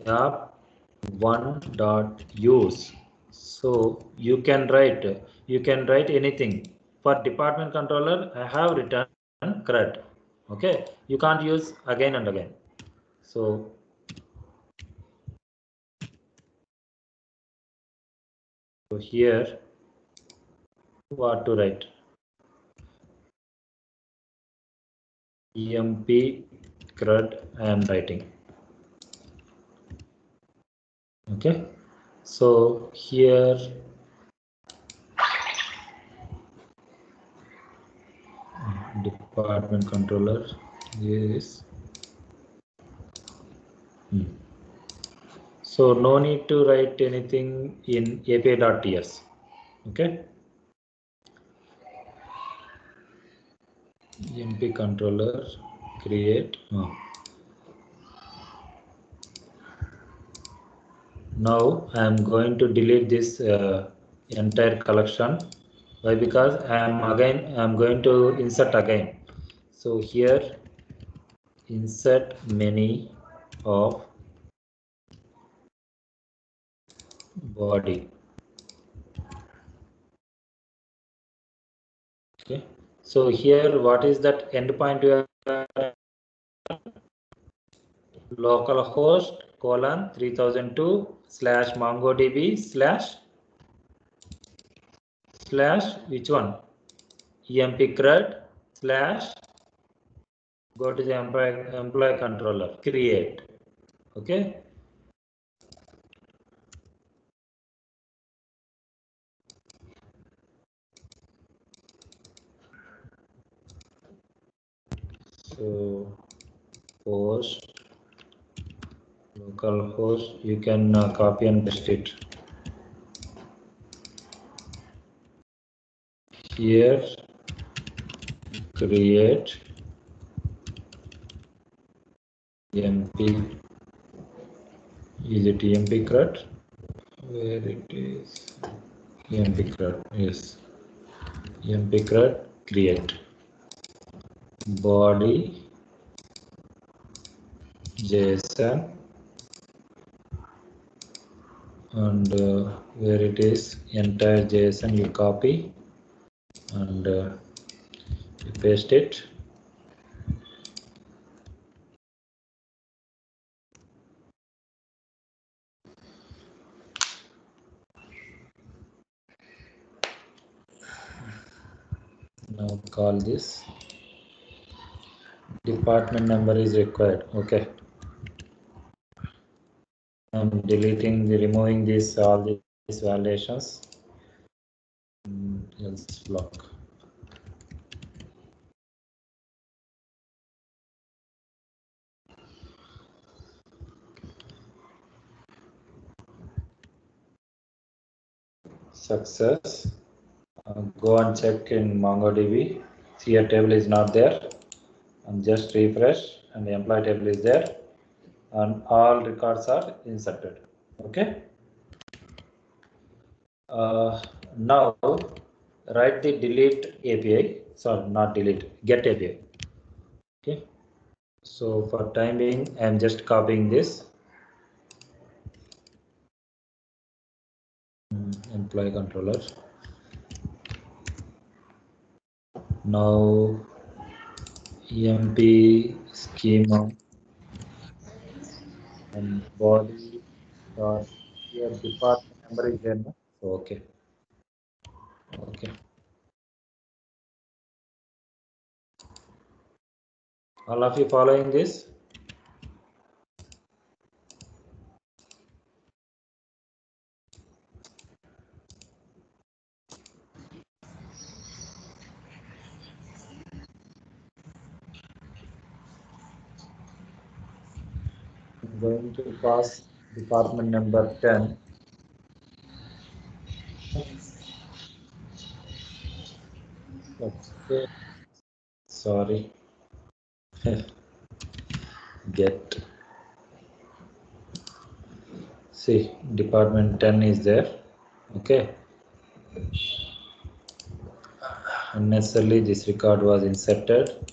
[SPEAKER 1] app1.use. So you can write anything. For department controller, I have written CRUD. Okay, you can't use again and again. So here, what to write? EMP CRUD I am writing. Okay, so here department controller is so no need to write anything in API.ts. Okay, EMP controller create. Now I am going to delete this entire collection. Why? Because I am going to insert again. So here insert many of body. Okay. So here what is that endpoint URL? Localhost colon 3002/MongoDB/ which one? EMP CRUD / go to the employee controller create. Okay. So host localhost, you can copy and paste it here. Create EMP. Is it EMP CRUD? Where it is? EMP CRUD. Yes. EMP CRUD create body JSON and where it is entire JSON you copy and you paste it. Now call this department number is required. Okay, I'm removing this all these validations. Else block. Success. Go and check in MongoDB. See your table is not there. And just refresh, and the employee table is there, and all records are inserted. Okay. Now write the delete API. Sorry, not delete. Get API. Okay. So for time being, I am just copying this. employee controller. Now EMP schema and body dot here department number is there. No? So, okay. Okay. All of you following this? I'm going to pass department number 10. Okay. Sorry. Get. See, department 10 is there. Okay. Unnecessarily, this record was inserted.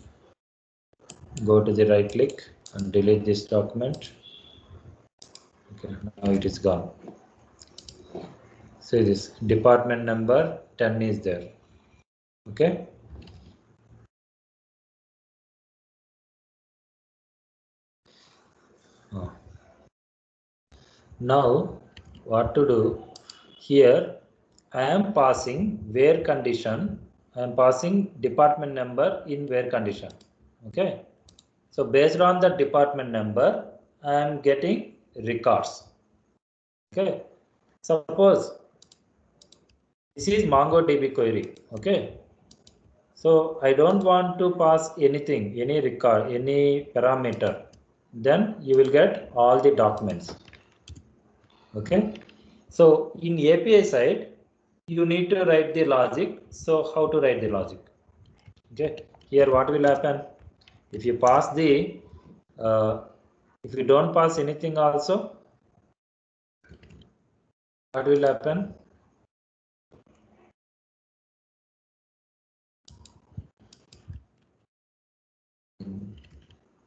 [SPEAKER 1] Go to the right click and delete this document. Okay, now it is gone. See this department number 10 is there. Okay. Oh. Now what to do? Here I am passing where condition. I am passing department number in where condition. Okay. So based on the department number, I am getting records. Okay. Suppose this is MongoDB query. Okay. So I don't want to pass anything, any record, any parameter. Then you will get all the documents. Okay. So in API side, you need to write the logic. So how to write the logic? Okay. Here what will happen? If you pass the, if you don't pass anything also, what will happen?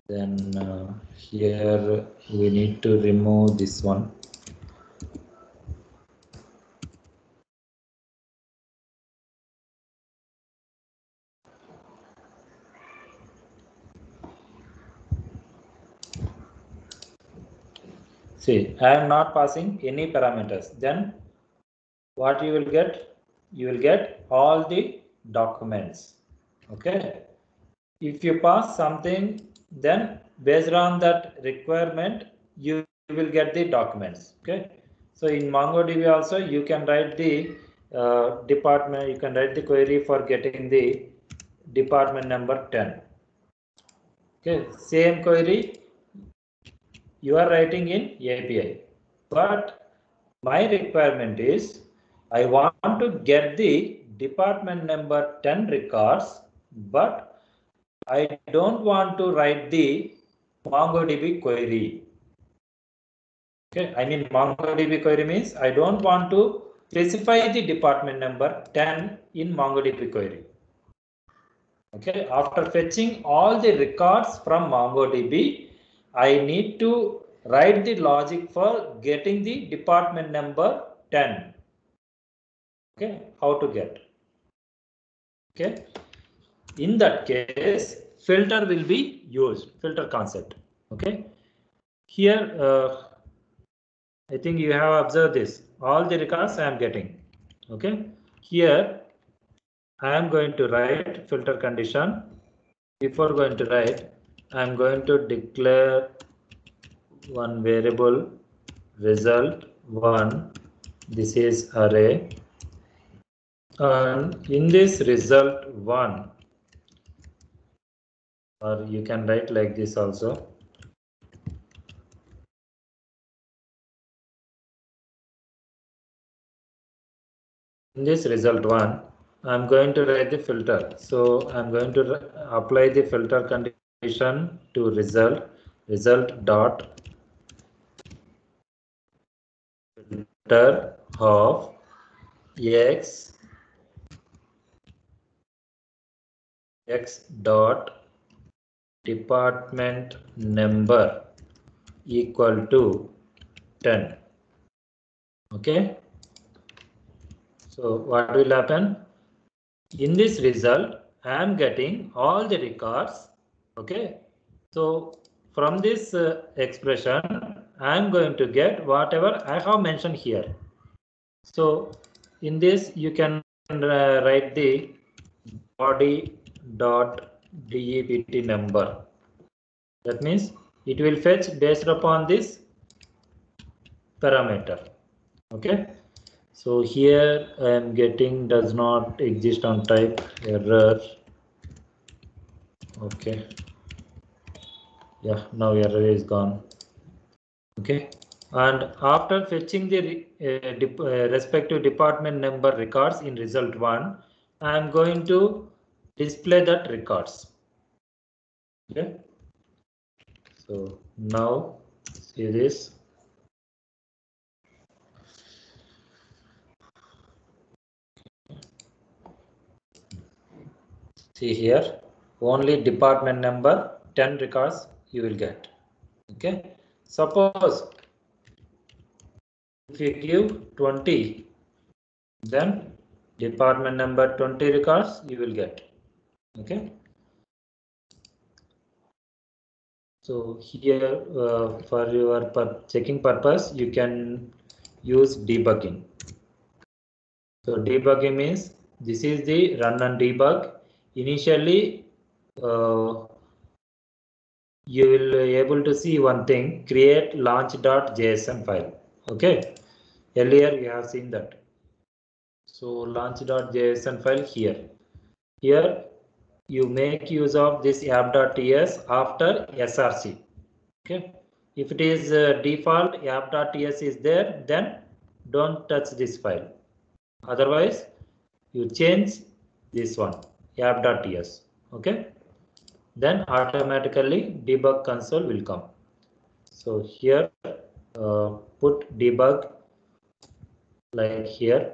[SPEAKER 1] Then here we need to remove this one. See, I am not passing any parameters. Then what you will get? You will get all the documents. Okay. If you pass something, then based on that requirement, you will get the documents. Okay. So in MongoDB also, you can write the department, you can write the query for getting the department number 10. Okay. Same query you are writing in API. But my requirement is I want to get the department number 10 records, but I don't want to write the MongoDB query. Okay, I mean MongoDB query means I don't want to specify the department number 10 in MongoDB query. Okay, after fetching all the records from MongoDB, I need to write the logic for getting the department number 10. Okay, how to get? Okay, in that case, filter will be used, filter concept. Okay, here I think you have observed this. All the records I am getting. Okay, here I am going to write filter condition. Before going to write, I am going to declare one variable result 1. This is array, and in this result 1, or you can write like this also. In this result 1, I'm going to write the filter. So I'm going to apply the filter condition to result dot filter of x dot department number equal to 10. Okay. So what will happen? In this result, I am getting all the records. Okay. So from this expression, I am going to get whatever I have mentioned here. So in this, you can write the body dot DEPT number. That means it will fetch based upon this parameter. Okay. So here I am getting does not exist on type error. Okay. Yeah, now error is gone. Okay. And after fetching the respective department number records in result 1, I am going to display that records. Okay. So now see this. See here, only department number 10 records you will get. Okay. Suppose if you give 20, then department number 20 records you will get. Okay. So here for your checking purpose, you can use debugging. So debugging means this is the run and debug. Initially, you will be able to see one thing, create launch.json file. Okay. Earlier you have seen that. So launch.json file here. Here you make use of this app.ts after src. Okay. If it is default app.ts is there, then don't touch this file. Otherwise, you change this one app.ts. Okay. Then automatically debug console will come. So here put debug like here.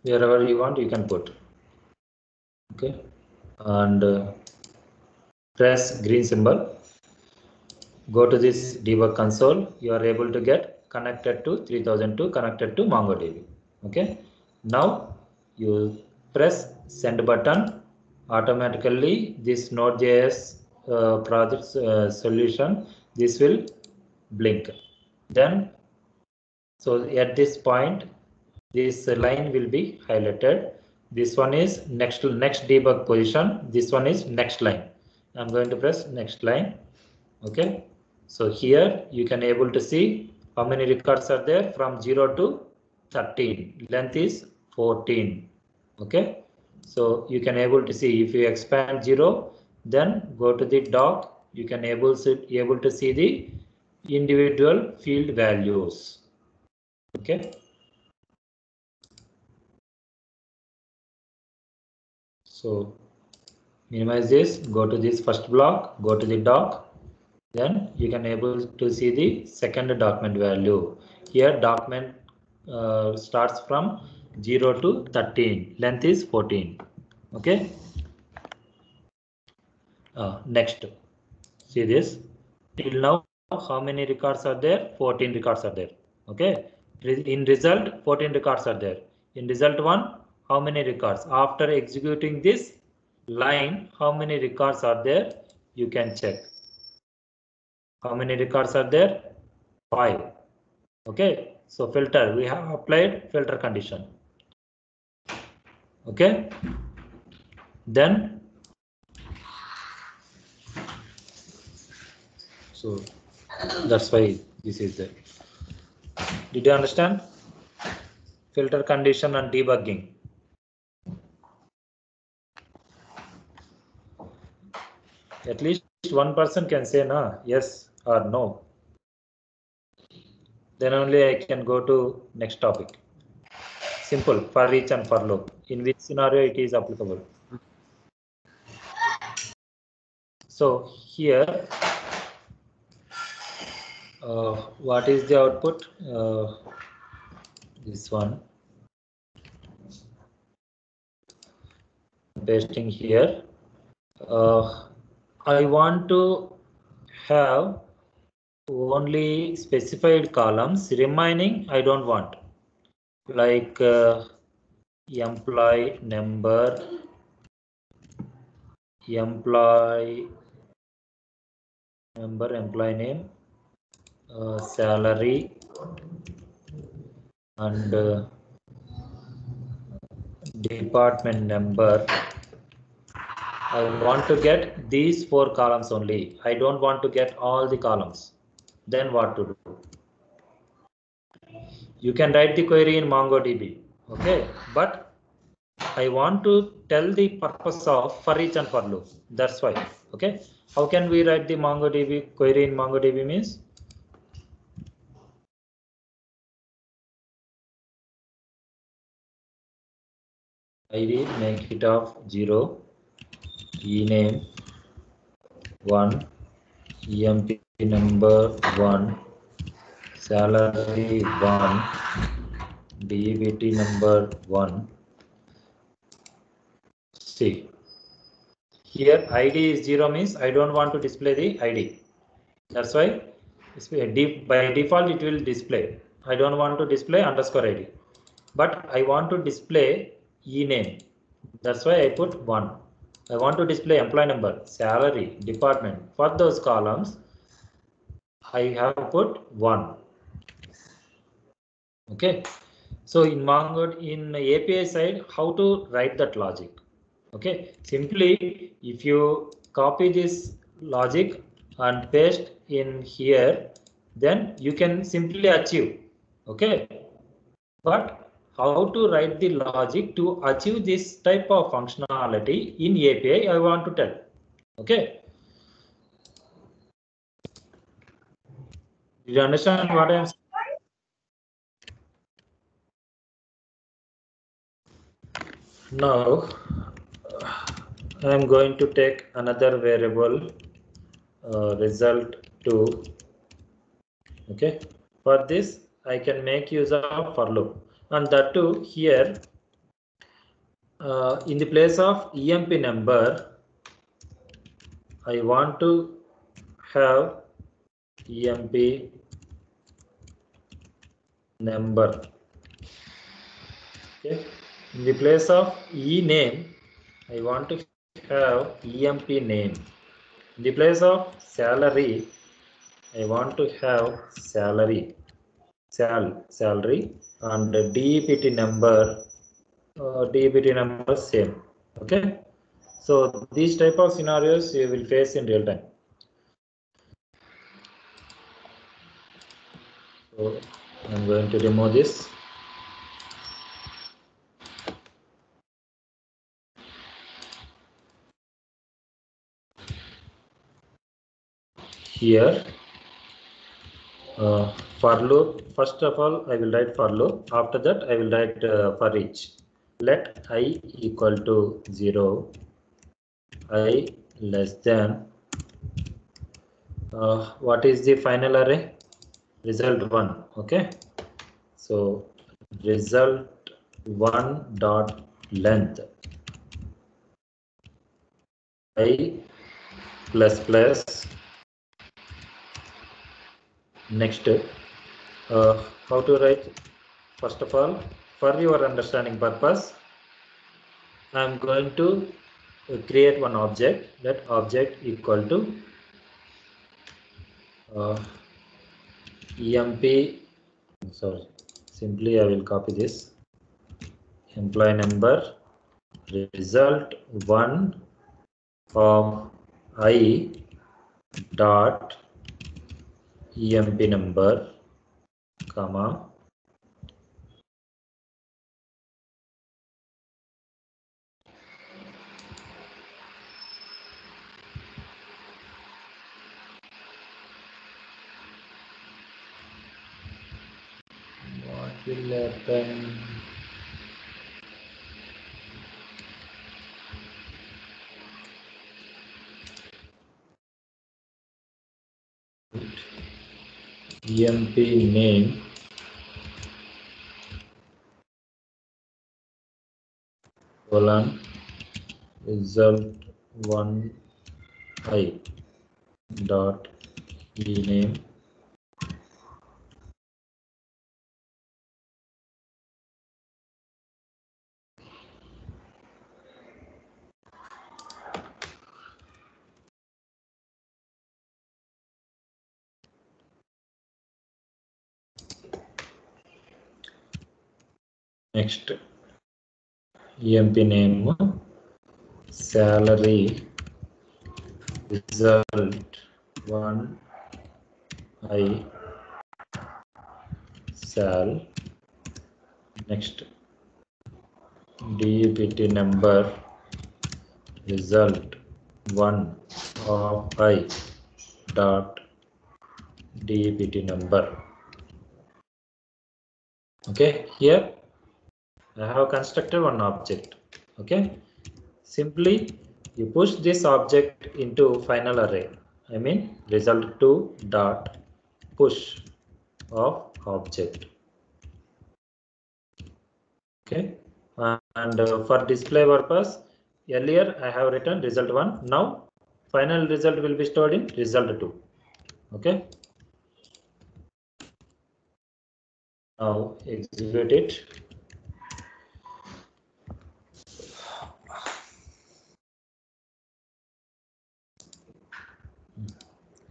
[SPEAKER 1] Wherever you want, you can put. Okay. And press green symbol. Go to this debug console. You are able to get connected to 3002, connected to MongoDB. Okay. Now you press send button. Automatically this Node.js project solution, this will blink. Then, so at this point, this line will be highlighted. This one is next debug position. This one is next line. I'm going to press next line. Okay. So here you can able to see how many records are there from 0 to 13. Length is 14. Okay. So you can able to see if you expand 0, then go to the doc. You can able to see the individual field values. Okay. So minimize this, go to this first block, go to the doc, then you can able to see the second document value. Here document starts from 0 to 13, length is 14. Okay. Next, see this. Till now, how many records are there? 14 records are there. Okay. In result, 14 records are there. In result 1, how many records? After executing this line, how many records are there? You can check. How many records are there? 5. Okay. So filter, we have applied filter condition. Okay. Then, so that's why this is there. Did you understand? Filter condition and debugging. At least one person can say no, yes or no. Then only I can go to next topic. Simple, for each and for loop. In which scenario it is applicable. So here, what is the output? This one. Pasting here. I want to have only specified columns, remaining I don't want, like employee number, employee number, employee name, salary, and department number. I want to get these 4 columns only. I don't want to get all the columns. Then what to do? You can write the query in MongoDB, okay? But I want to tell the purpose of for each and for loop. That's why, okay? How can we write the MongoDB query in MongoDB means? ID make it of 0, ename 1, EMP number 1, salary 1, DBT number 1. See, here ID is 0 means I don't want to display the ID. That's why by default it will display. I don't want to display underscore ID, but I want to display ename. That's why I put 1. I want to display employee number, salary, department. For those columns, I have put 1. Okay. So in Mongo, in API side, how to write that logic? Okay. Simply, if you copy this logic and paste in here, then you can simply achieve. Okay. But how to write the logic to achieve this type of functionality in API, I want to tell. Okay. Did you understand what I am saying? Now, I am going to take another variable result2. Okay. For this, I can make use of for loop, and that too here in the place of EMP number, I want to have EMP number. Okay. In the place of ename, I want to have EMP name. In the place of salary, I want to have salary, salary, and DPT number, same. Okay. So these type of scenarios you will face in real time. So I'm going to remove this. Here for loop, first of all I will write for loop. After that I will write for each. Let I equal to 0, I less than what is the final array? Result 1. Okay. So result 1 dot length I plus plus. Next, how to write? First of all, for your understanding purpose, I am going to create one object. That object equal to EMP. Sorry, simply I will copy this. Employee number result 1 of I dot EMP number, comma, what will happen? EMP name colon result 1 I dot ename Next, EMP name, salary, result 1 I sal. Next, DPT number, result 1 of I dot DPT number. Okay, here I have constructed one object. Okay, simply you push this object into final array. I mean result2 dot push of object. Okay, and for display purpose, earlier I have written result1. Now final result will be stored in result2. Okay, now execute it.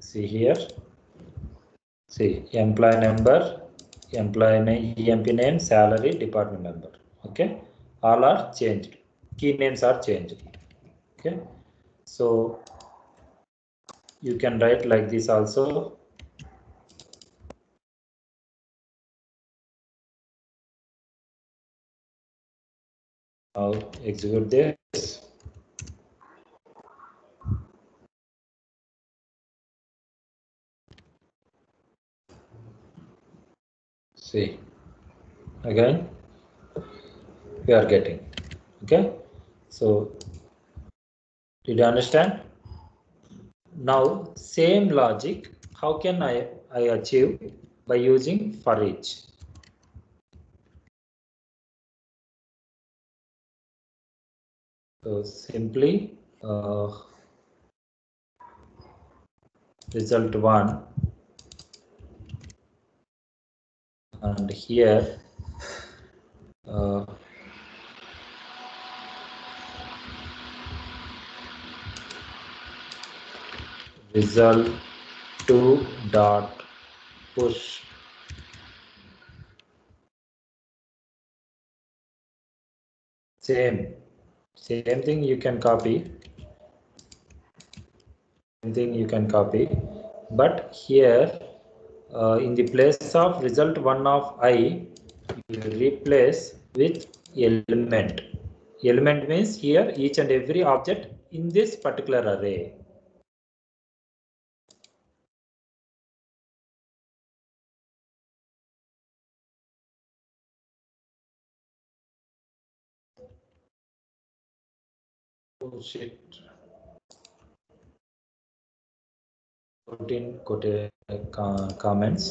[SPEAKER 1] See here. See employee number, employee name, EMP name, salary, department number. Okay, all are changed. Key names are changed. Okay, so you can write like this also. Now execute this. See again we are getting. Okay, so did you understand? Now same logic, how can I achieve? By using for each. So simply result 1 and here result 2 dot push same thing you can copy, but here in the place of result 1 of I, you replace with element. Element means here each and every object in this particular array. Oh shit. 14 comments.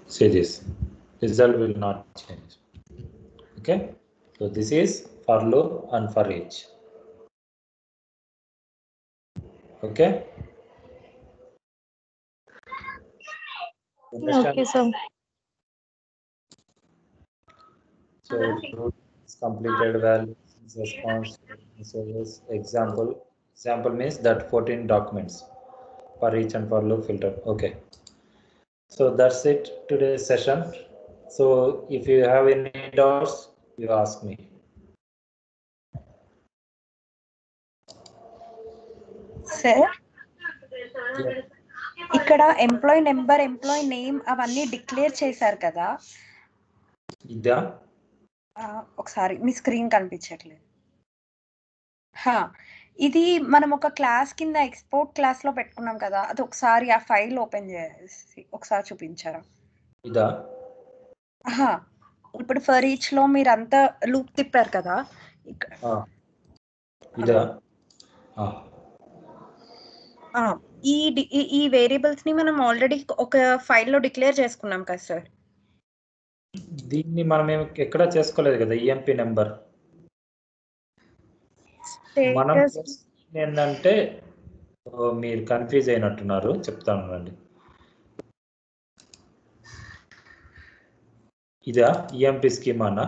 [SPEAKER 1] See this, result will not change. Okay, so this is for loop and for each. Okay.
[SPEAKER 5] Okay, sir.
[SPEAKER 1] So completed value response. So yes, example means that 14 documents for each and for loop filter. Okay. So that's it today's session. So if you have any doubts, you ask me.
[SPEAKER 4] Sir ఇక్కడ employee number, employee name అవన్నీ declare చేశారు కదా,
[SPEAKER 1] ఇదా
[SPEAKER 4] ఒకసారి మీ screen కనిపించట్లేదు. ఇది మనం ఒక క్లాస్ కింద ఎక్స్పోర్ట్ క్లాస్ లో పెట్టుకున్నాం కదా, అది ఒకసారి ఆ ఫైల్ ఓపెన్ చేసి ఒకసారి చూపించారా?
[SPEAKER 1] ఇదా
[SPEAKER 4] ఇప్పుడు ఫర్ ఈచ్ లో మీరు అంతా లూప్ తిప్పారు కదా,
[SPEAKER 1] ఇదా
[SPEAKER 4] ఈ వేరియబుల్స్ ని మనం ఆల్రెడీ ఒక ఫైల్ లో డిక్లేర్ చేసుకున్నాం కదా సార్.
[SPEAKER 1] దీన్ని మనం ఎక్కడ చేసుకోలేదు కదా. ఈఎంపీ నెంబర్ మనం ఏంటంటే మీరు కన్ఫ్యూజ్ అయినట్టున్నారు, చెప్తాను రండి. ఇదా ఈఎంపి స్కీమా అన్న?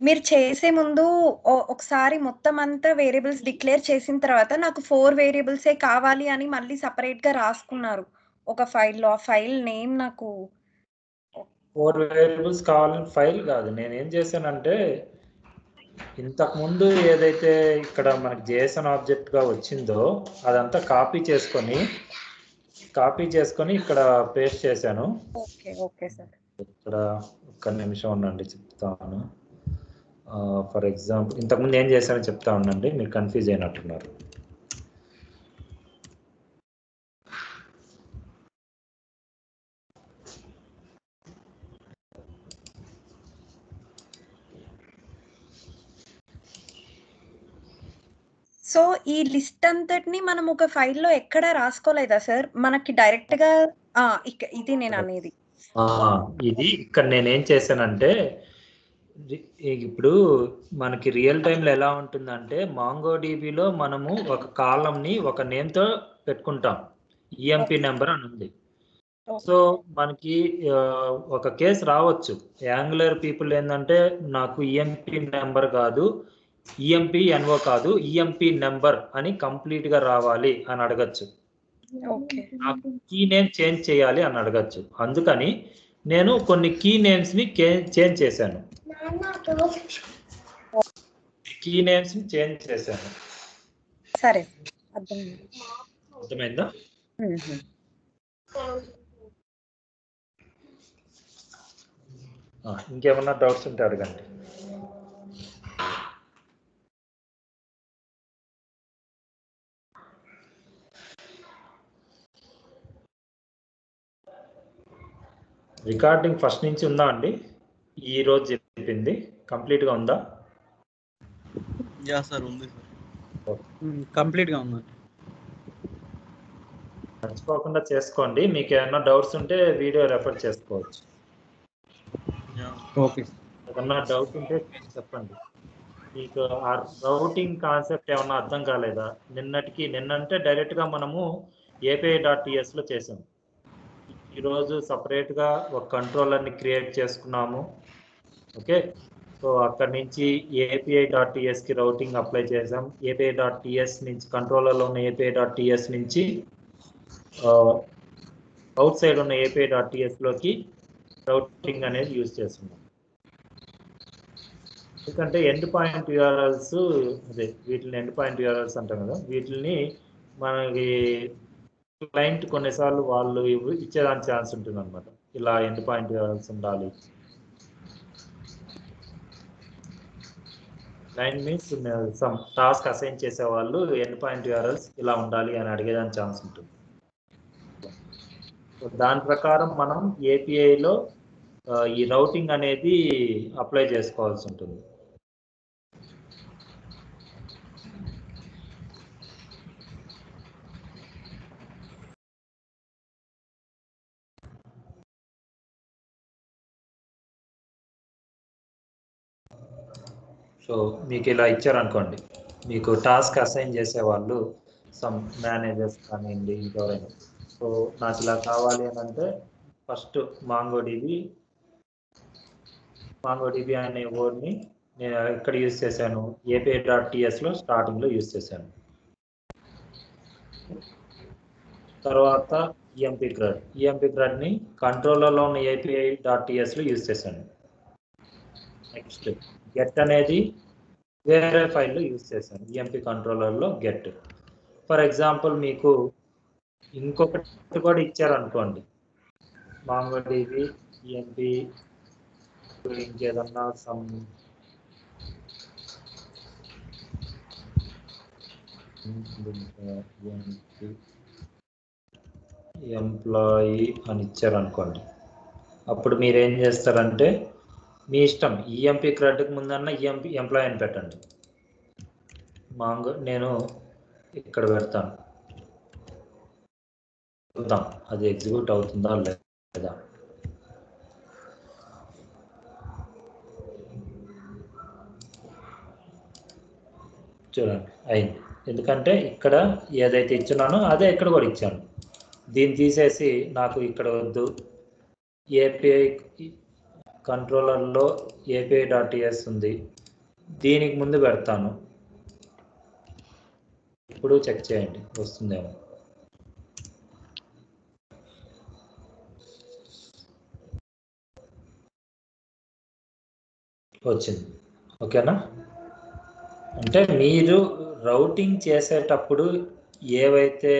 [SPEAKER 4] మీరు చేసే ముందు ఒకసారి మొత్తం అంతా వేరియబుల్స్ డిక్లేర్ చేసిన తర్వాత నాకు 4 వేరియబుల్సే కావాలి అని మళ్ళీ సపరేట్‌గా రాసుకున్నారు ఒక ఫైల్‌లో. ఆ ఫైల్ నేమ్ నాకు
[SPEAKER 1] 4 వేరియబుల్స్ కావాలని ఫైల్ కాదు. నేనేం చేశానంటే ఇంతకుముందు ఏదైతే ఇక్కడ మనకి జేసన్ ఆబ్జెక్ట్గా వచ్చిందో అదంతా కాపీ చేసుకొని ఇక్కడ పేస్ట్ చేశాను.
[SPEAKER 4] ఓకే. Okay sir.
[SPEAKER 1] ఇక్కడ ఒక్క నిమిషం ఉండండి చెప్తాను. ఫర్ ఎగ్జాంపుల్ ఇంతకుముందు ఏం చేశానో చెప్తా ఉండండి, మీరు కన్ఫ్యూజ్ అయినట్టున్నారు.
[SPEAKER 4] సో, ఈ లిస్ట్ అంతటిని మనం ఒక ఫైల్‌లో ఎక్కడ రాసుకోలేదా సార్? మనకి డైరెక్ట్‌గా ఇది నేననేది.
[SPEAKER 1] ఇది ఇక్కడ నేనేం చేశానంటే ఇప్పుడు మనకి రియల్ టైంలో ఎలా ఉంటుందంటే మాంగోడిబిలో మనము ఒక కాలంని ఒక నేమ్తో పెట్టుకుంటాం. ఈఎంపి నెంబర్ అని ఉంది. సో మనకి ఒక కేసు రావచ్చు. యాంగులర్ పీపుల్ ఏంటంటే నాకు ఈఎంపి నెంబర్ కాదు, ఈఎంపి ఎన్ఓ కాదు, ఈఎంపి నెంబర్ అని కంప్లీట్ గా రావాలి అని అడగచ్చు. కీ నేమ్ చేంజ్ చేయాలి అని అడగచ్చు. అందుకని నేను కొన్ని కీ నేమ్స్ ని చేంజ్ చేశాను.
[SPEAKER 4] సరే,
[SPEAKER 1] అర్థమైందా? ఇంకేమన్నా డౌట్స్ ఉంటే అడగండి. రికార్డింగ్ ఫస్ట్ నుంచి ఉందా అండి? ఈ రోజు చెప్పింది కంప్లీట్ గా ఉందా?
[SPEAKER 3] యా సార్, ఉంది సార్,
[SPEAKER 6] కంప్లీట్ గా ఉంది.
[SPEAKER 1] మర్చిపోకుండా చేసుకోండి. మీకు ఏమైనా డౌట్స్ ఉంటే వీడియో రెఫర్ చేసుకోవచ్చు.
[SPEAKER 6] ఓకే,
[SPEAKER 1] ఏమన్నా డౌట్ ఉంటే చెప్పండి. మీకు ఆ రౌటింగ్ కాన్సెప్ట్ ఏమన్నా అర్థం కాలేదా? నిన్నంటే డైరెక్ట్ గా మనము API.ts లో చేసాం. ఈరోజు సపరేట్గా ఒక కంట్రోలర్ని క్రియేట్ చేసుకున్నాము. ఓకే, సో అక్కడి నుంచి API.tsకి రౌటింగ్ అప్లై చేసాం. API.ts నుంచి కంట్రోలర్లో ఉన్న API.ts నుంచి అవుట్ సైడ్ ఉన్న API.tsలోకి రౌటింగ్ అనేది యూజ్ చేస్తున్నాం. ఎందుకంటే ఎండ్ పాయింట్ యూఆర్ఎల్స్, అదే వీటిని ఎండ్ పాయింట్ యూఆర్ఎల్స్ అంటాం కదా, వీటిని మనకి క్లయింట్ కొన్నిసార్లు వాళ్ళు ఇచ్చేదానికి ఛాన్స్ ఉంటుంది అనమాట. ఇలా ఎండ్ పాయింట్ యూఆర్ఎల్స్ ఉండాలి. Client means some task assign చేసే వాళ్ళు ఎండ్ పాయింట్ యూఆర్ఎల్స్ ఇలా ఉండాలి అని అడిగేదానికి ఛాన్స్ ఉంటుంది. దాని ప్రకారం మనం ఏపీఐలో ఈ రౌటింగ్ అనేది అప్లై చేసుకోవాల్సి ఉంటుంది. సో మీకు ఇలా ఇచ్చారనుకోండి, మీకు టాస్క్ అసైన్ చేసేవాళ్ళు సమ్ మేనేజర్స్ కానివ్వండి, ఇంకెవరైనా, సో నాకు ఇలా కావాలి అని అంటే ఫస్ట్ మాంగోడిబి అనే వర్డ్ని నేను ఇక్కడ యూజ్ చేశాను, API.tsలో స్టార్టింగ్లో యూజ్ చేశాను. తర్వాత ఈఎంపి గ్రడ్ని కంట్రోలర్లో ఉన్న API.tsలో యూజ్ చేశాను. నెక్స్ట్ గెట్ అనేది వేరే ఫైల్లో యూజ్ చేశాను, ఈఎంపి కంట్రోలర్లో గెట్. ఫర్ ఎగ్జాంపుల్ మీకు ఇంకొకటి కూడా ఇచ్చారనుకోండి, మాంగోడిబి ఈఎంపి ఇంకేదన్నా సమ్ ఎంప్లాయీ అని ఇచ్చారనుకోండి, అప్పుడు మీరు ఏం చేస్తారంటే మీ ఇష్టం, ఈఎంపి క్రెడిట్కి ముందన్న ఈఎంపి ఎంప్లాయీ అని పెట్టండి. నేను ఇక్కడ పెడతాను, చూద్దాం అది ఎగ్జిక్యూట్ అవుతుందా లేదా. చూడండి అయింది. ఎందుకంటే ఇక్కడ ఏదైతే ఇచ్చున్నానో అదే ఇక్కడ కూడా ఇచ్చాను. దీన్ని తీసేసి నాకు ఇక్కడ వద్దు, ఏపీఐ కంట్రోలర్లో API.ts ఉంది, దీనికి ముందు పెడతాను. ఇప్పుడు చెక్ చేయండి వస్తుందేమో. వచ్చింది. ఓకేనా? అంటే మీరు రౌటింగ్ చేసేటప్పుడు ఏవైతే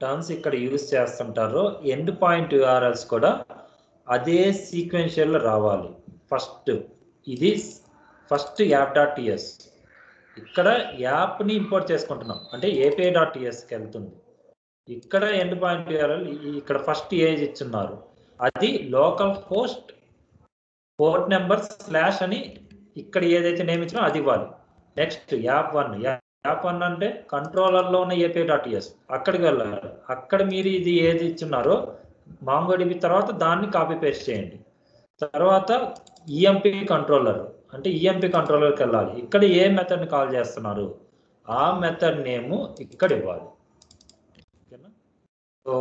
[SPEAKER 1] టర్మ్స్ ఇక్కడ యూజ్ చేస్తుంటారో ఎండ్ పాయింట్ URLs కూడా అదే సీక్వెన్షియల్లో రావాలి. ఇది ఫస్ట్ యాప్.ts. ఇక్కడ యాప్ని ఇంపోర్ట్ చేసుకుంటున్నాం అంటే API.tsకి వెళ్తుంది. ఇక్కడ ఎండ్ పాయింట్ URL ఇక్కడ ఫస్ట్ ఏజ్ ఇచ్చున్నారు, అది లోకల్ హోస్ట్ పోర్ట్ నెంబర్ / అని ఇక్కడ ఏదైతే నేమ్ ఇచ్చినా అది ఇవ్వాలి. నెక్స్ట్ యాప్ 1 అంటే కంట్రోలర్లో ఉన్న API.ts అక్కడికి వెళ్ళాలి. అక్కడ మీరు ఇది ఏది ఇచ్చున్నారో MongoDB తర్వాత దాన్ని కాపీ పేస్ట్ చేయండి. తర్వాత EMP కంట్రోలర్ అంటే EMP కంట్రోలర్కి వెళ్ళాలి. ఇక్కడ ఏ మెథడ్ని కాల్ చేస్తున్నారు ఆ మెథడ్ నేము ఇక్కడ ఇవ్వాలి. ఓకేనా? సో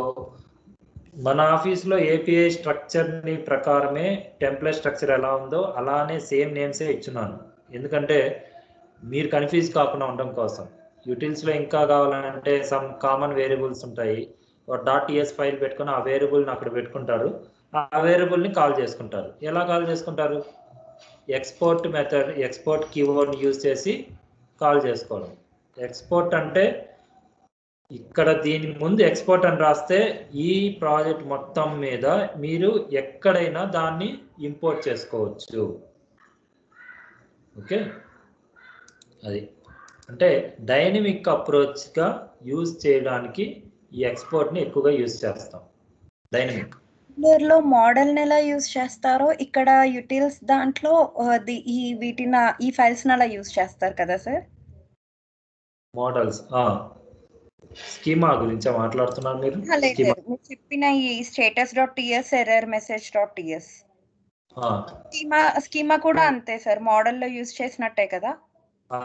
[SPEAKER 1] మన ఆఫీస్లో API స్ట్రక్చర్ని ప్రకారమే టెంప్లెట్ స్ట్రక్చర్ ఎలా ఉందో అలానే సేమ్ నేమ్సే ఇచ్చున్నాను. ఎందుకంటే మీరు కన్ఫ్యూజ్ కాకుండా ఉండడం కోసం. యూటిల్స్లో ఇంకా కావాలంటే సమ్ కామన్ వేరియబుల్స్ ఉంటాయి. .ts ఫైల్ పెట్టుకుని ఆ వేరియబుల్ని అక్కడ పెట్టుకుంటారు, ఆ వేరియబుల్ని కాల్ చేసుకుంటారు. ఎలా కాల్ చేసుకుంటారు? ఎక్స్పోర్ట్ మెథడ్, ఎక్స్పోర్ట్ కీవర్డ్ని యూజ్ చేసి కాల్ చేసుకోవడం. ఎక్స్పోర్ట్ అంటే ఇక్కడ దీని ముందు ఎక్స్పోర్ట్ అని రాస్తే ఈ ప్రాజెక్ట్ మొత్తం మీద మీరు ఎక్కడైనా దాన్ని ఇంపోర్ట్ చేసుకోవచ్చు. ఓకే, అది అంటే డైనమిక్ అప్రోచ్గా యూజ్ చేయడానికి ఈ ఎక్స్పోర్ట్ని ఎక్కువగా యూజ్ చేస్తాం. డైనమిక్
[SPEAKER 4] లో మోడల్ని ఎలా యూజ్ చేస్తారో ఇక్కడ యూటిల్స్ దాంట్లో ఈ ఫైల్స్ని అలా యూజ్ చేస్తారు కదా సార్?
[SPEAKER 1] మోడల్స్ స్కీమా గురించి మాట్లాడుతున్నారు మీరు?
[SPEAKER 4] మీరు చెప్పిన ఈ status.ts ఎర్రర్ message.ts స్కీమా కూడా అంతే సార్, మోడల్లో యూజ్ చేసినట్టే కదా?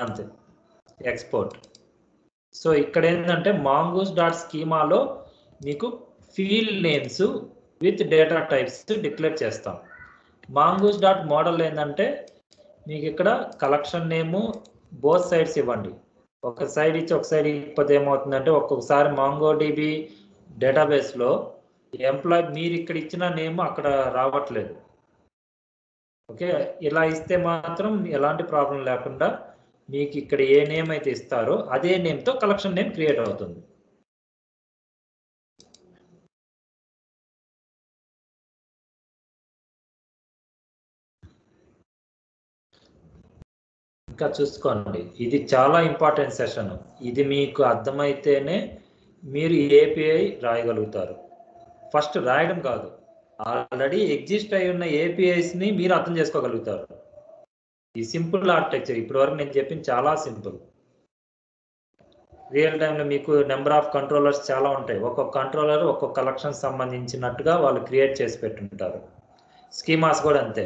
[SPEAKER 1] అంతే, ఎక్స్పోర్ట్. సో ఇక్కడ ఏంటంటే mongoose.schemaలో మీకు field names with data types declare చేస్తాం. mongoose.model ఏంటంటే మీకు ఇక్కడ కలెక్షన్ నేము బోత్ సైడ్స్ ఇవ్వండి. ఒక సైడ్ ఇచ్చి ఒక సైడ్ ఇకపోతే ఏమవుతుందంటే ఒక్కొక్కసారి MongoDB డేటాబేస్లో ఎంప్లాయ్ మీరు ఇక్కడ ఇచ్చిన నేమ్ అక్కడ రావట్లేదు. ఓకే, ఇలా ఇస్తే మాత్రం ఎలాంటి ప్రాబ్లం లేకుండా మీకు ఇక్కడ ఏ నేమ్ అయితే ఇస్తారో అదే నేమ్తో కలెక్షన్ నేమ్ క్రియేట్ అవుతుంది. ఇంకా చూసుకోండి, ఇది చాలా ఇంపార్టెంట్ సెషన్. ఇది మీకు అర్థమైతేనే మీరు API రాయగలుగుతారు. ఫస్ట్ రాయడం కాదు, ఆల్రెడీ ఎగ్జిస్ట్ అయి ఉన్న APIస్ని మీరు అర్థం చేసుకోగలుగుతారు. ఈ సింపుల్ ఆర్కిటెక్చర్ ఇప్పటివరకు నేను చెప్పింది చాలా సింపుల్. రియల్ టైంలో మీకు నెంబర్ ఆఫ్ కంట్రోలర్స్ చాలా ఉంటాయి. ఒక్కొక్క కంట్రోలర్ ఒక్కొక్క కలెక్షన్ సంబంధించినట్టుగా వాళ్ళు క్రియేట్ చేసి పెట్టుంటారు. స్కీమాస్ కూడా అంతే,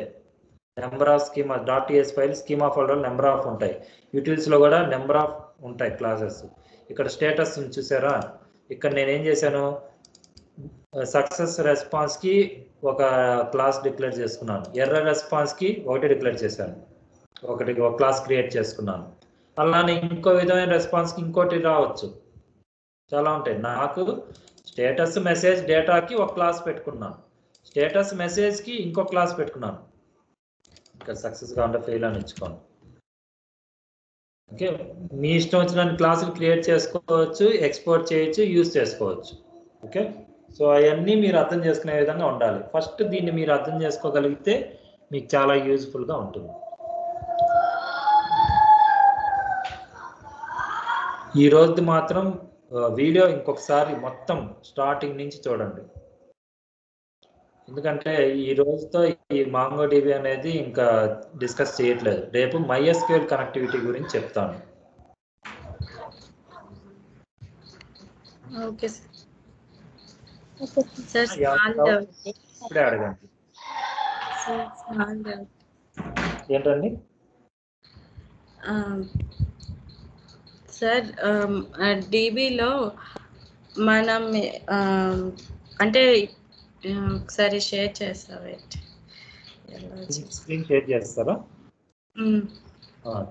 [SPEAKER 1] number of schema .ts file schema folder number of ఉంటాయి. యూటిల్స్లో కూడా నెంబర్ ఆఫ్ ఉంటాయి క్లాసెస్. ఇక్కడ స్టేటస్ చూసారా, ఇక్కడ నేనేం చేశాను, సక్సెస్ రెస్పాన్స్కి ఒక క్లాస్ డిక్లేర్ చేసుకున్నాను, ఎర్రర్ రెస్పాన్స్కి ఒకటి డిక్లేర్ చేశాను, ఒక క్లాస్ క్రియేట్ చేసుకున్నాను. అలానే ఇంకో విధమైన రెస్పాన్స్కి ఇంకోటి రావచ్చు, చాలా ఉంటాయి. నాకు స్టేటస్ మెసేజ్ డేటాకి ఒక క్లాస్ పెట్టుకున్నాను, స్టేటస్ మెసేజ్కి ఇంకో క్లాస్ పెట్టుకున్నాను. ఇక్కడ సక్సెస్గా ఉంటే ఫెయిల్ అని ఇచ్చుకోండి. ఓకే, మీ ఇష్టం వచ్చిన క్లాసులు క్రియేట్ చేసుకోవచ్చు, ఎక్స్పోర్ట్ చేయొచ్చు, యూజ్ చేసుకోవచ్చు. ఓకే, సో అవన్నీ మీరు అర్థం చేసుకునే విధంగా ఉండాలి. ఫస్ట్ దీన్ని మీరు అర్థం చేసుకోగలిగితే మీకు చాలా యూజ్ఫుల్గా ఉంటుంది. ఈ రోజు మాత్రం వీడియో ఇంకొకసారి మొత్తం స్టార్టింగ్ నుంచి చూడండి, ఎందుకంటే ఈ రోజుతో ఈ MongoDB అనేది ఇంకా డిస్కస్ చేయట్లేదు. రేపు MySQL కనెక్టివిటీ గురించి చెప్తాను.
[SPEAKER 6] Okay sir.
[SPEAKER 1] ఇప్పుడే అడగండి. ఏంటండి?
[SPEAKER 6] సార్ డీబీలో మనం అంటే ఒకసారి షేర్ చేస్తా వెయిట్
[SPEAKER 1] స్క్రీన్ షేర్ చేస్తారా?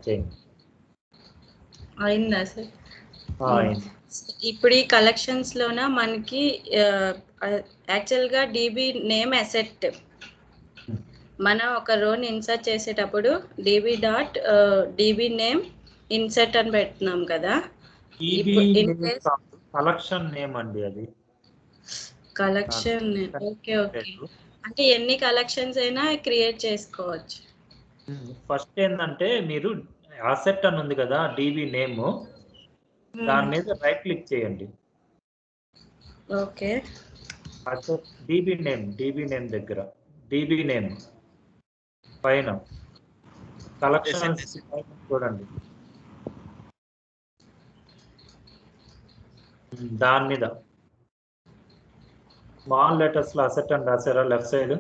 [SPEAKER 1] చేయండి.
[SPEAKER 6] అయిందా సార్?
[SPEAKER 1] అయింది.
[SPEAKER 6] ఇప్పుడు ఈ కలెక్షన్స్ లోన మనకి యాక్చువల్గా డీబీ నేమ్ అసెట్ మనం ఒక రోని ఇన్సర్ట్ చేసేటప్పుడు డీబీ నేమ్ ఇన్సర్ట్ అని పెడుతున్నాం కదా.
[SPEAKER 1] కలెక్షన్ నేమ్ అండి అది.
[SPEAKER 6] Collection okay okay. అంటే ఎన్ని కలెక్షన్స్ అయినా క్రియేట్ చేసుకోవచ్చు.
[SPEAKER 1] ఫస్ట్ ఏంటంటే మీరు అసెట్ అని ఉంది కదా డీబీ నేమ్, దాని మీద రైట్ క్లిక్ చేయండి.
[SPEAKER 6] ఓకే.
[SPEAKER 1] డీబీ నేమ్ దగ్గర డీబీ నేమ్ పైన కలెక్షన్ చూడండి, దాని మీద స్మాల్ లెటర్స్ లో అసెట్ అని రాసారా లెఫ్ట్ సైడ్?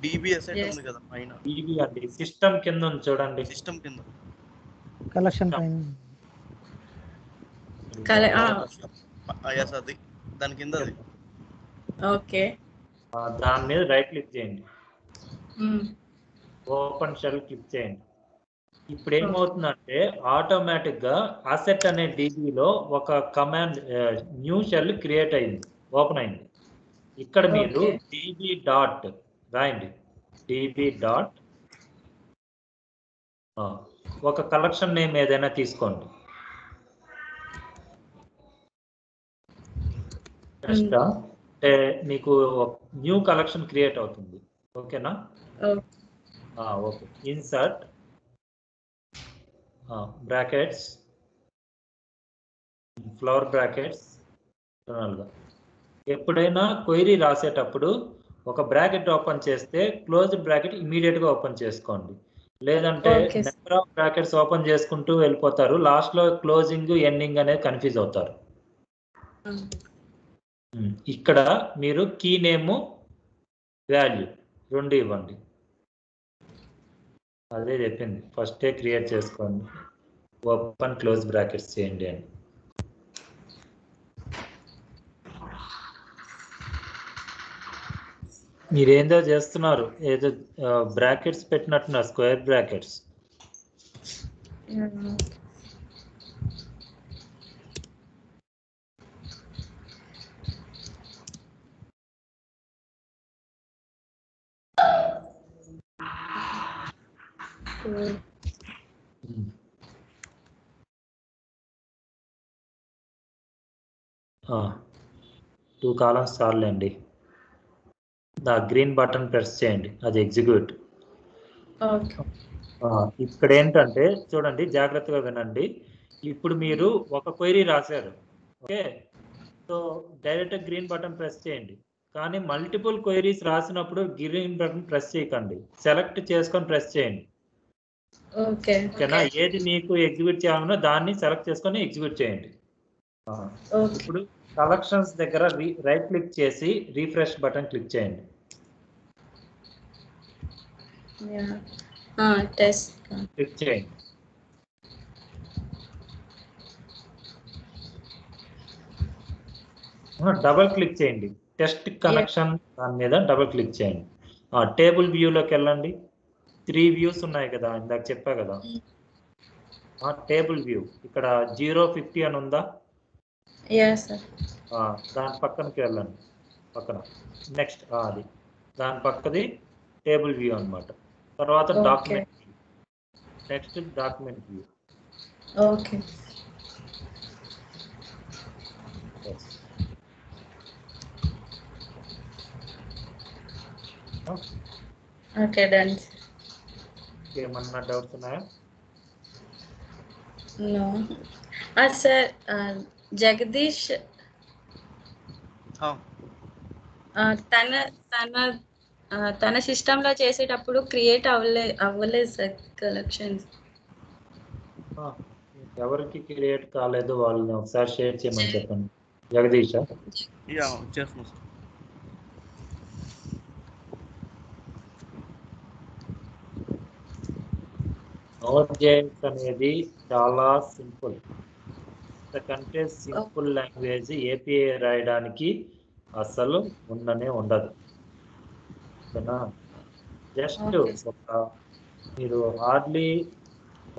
[SPEAKER 3] డీబీ అసెట్ ఉంది కదా పైన.
[SPEAKER 1] డీబీ అండి సిస్టమ్ కింద ఉంది చూడండి.
[SPEAKER 3] సిస్టమ్ కింద
[SPEAKER 7] కలెక్షన్ పైన
[SPEAKER 3] అది దాని కింద అది.
[SPEAKER 6] ఓకే.
[SPEAKER 1] దాని మీద రైట్ క్లిక్ చేయండి, ఓపెన్ షెల్ క్లిక్ చేయండి. ఇప్పుడు ఏమవుతుందంటే ఆటోమేటిక్ గా అసెట్ అనే డీబీలో ఒక కమాండ్ న్యూ షెల్ క్రియేట్ అయింది, ఓపెన్ అయింది. ఇక్కడ మీరు డీబీ డాట్ రాయండి, డీబీ డాట్ ఒక కలెక్షన్ నేమ్ ఏదైనా తీసుకోండి. అంటే మీకు న్యూ కలెక్షన్ క్రియేట్ అవుతుంది. ఓకేనా? Okay. Insert brackets flower brackets. ఎప్పుడైనా క్వైరీ రాసేటప్పుడు ఒక బ్రాకెట్ ఓపెన్ చేస్తే క్లోజ్డ్ బ్రాకెట్ ఇమీడియట్ గా ఓపెన్ చేసుకోండి. లేదంటే నెంబర్ ఆఫ్ బ్రాకెట్స్ ఓపెన్ చేసుకుంటూ వెళ్ళిపోతారు, లాస్ట్ లో క్లోజింగ్ ఎండింగ్ అనేది కన్ఫ్యూజ్ అవుతారు. ఇక్కడ మీరు కీ నేమ్ వాల్యూ రెండు ఇవ్వండి. అదే చెప్పింది, ఫస్టే క్రియేట్ చేసుకోండి, ఓపెన్ క్లోజ్ బ్రాకెట్స్ చేయండి అని. మీరేందో చేస్తున్నారు, ఏదో బ్రాకెట్స్ పెట్టినట్టున్నారు, స్క్వేర్ బ్రాకెట్స్. టూ కాలమ్స్ చాలండి. గ్రీన్ బటన్ ప్రెస్ చేయండి, అది ఎగ్జిక్యూట్. ఇక్కడ ఏంటంటే చూడండి, జాగ్రత్తగా వినండి. ఇప్పుడు మీరు ఒక క్వైరీ రాశారు, okay. So direct green button press చేయండి. కానీ మల్టిపుల్ క్వైరీస్ రాసినప్పుడు గ్రీన్ బటన్ ప్రెస్ చేయకండి, సెలెక్ట్ చేసుకొని ప్రెస్ చేయండి. ఓకేనా? ఏది మీకు ఎగ్జిక్యూట్ చేయాలనో దాన్ని సెలెక్ట్ చేసుకొని ఎగ్జిక్యూట్ చేయండి. ఇప్పుడు కలెక్షన్స్ దగ్గర రైట్ క్లిక్ చేసి రీఫ్రెష్ బటన్ క్లిక్ చేయండి. క్లిక్ చేయండి. డబుల్ క్లిక్ చేయండి, టెస్ట్ కనెక్షన్ దాని మీద డబుల్ క్లిక్ చేయండి. టేబుల్ వ్యూలోకి వెళ్ళండి. 3 వ్యూస్ ఉన్నాయి కదా, ఇందాక చెప్పా కదా. టేబుల్ వ్యూ ఇక్కడ 050 అని ఉందా? దాని పక్కనకి వెళ్ళండి, పక్కన నెక్స్ట్ అది దాని పక్కది టేబుల్ వ్యూ అన్నమాట. తర్వాత document view, next document view.
[SPEAKER 6] Okay. Okay done.
[SPEAKER 1] ఏమన్నా డౌట్స్ ఉన్నాయా?
[SPEAKER 6] No sir. జగదీష్ తన సిస్టంలో చేసేటప్పుడు క్రియేట్ అవ్వలేదు సార్ కలెక్షన్స్.
[SPEAKER 1] ఎవరికి క్రియేట్ కాలేదు వాళ్ళని ఒకసారి షేర్ చేయమని చెప్పండి. జగదీష్
[SPEAKER 3] చేస్తున్నాం సార్.
[SPEAKER 1] Node.js అనేది చాలా సింపుల్. ఇంతకంటే సింపుల్ లాంగ్వేజ్ ఏపీఐ రాయడానికి అసలు ఉండనే ఉండదు. ఓకేనా? జస్ట్ మీరు హార్డ్లీ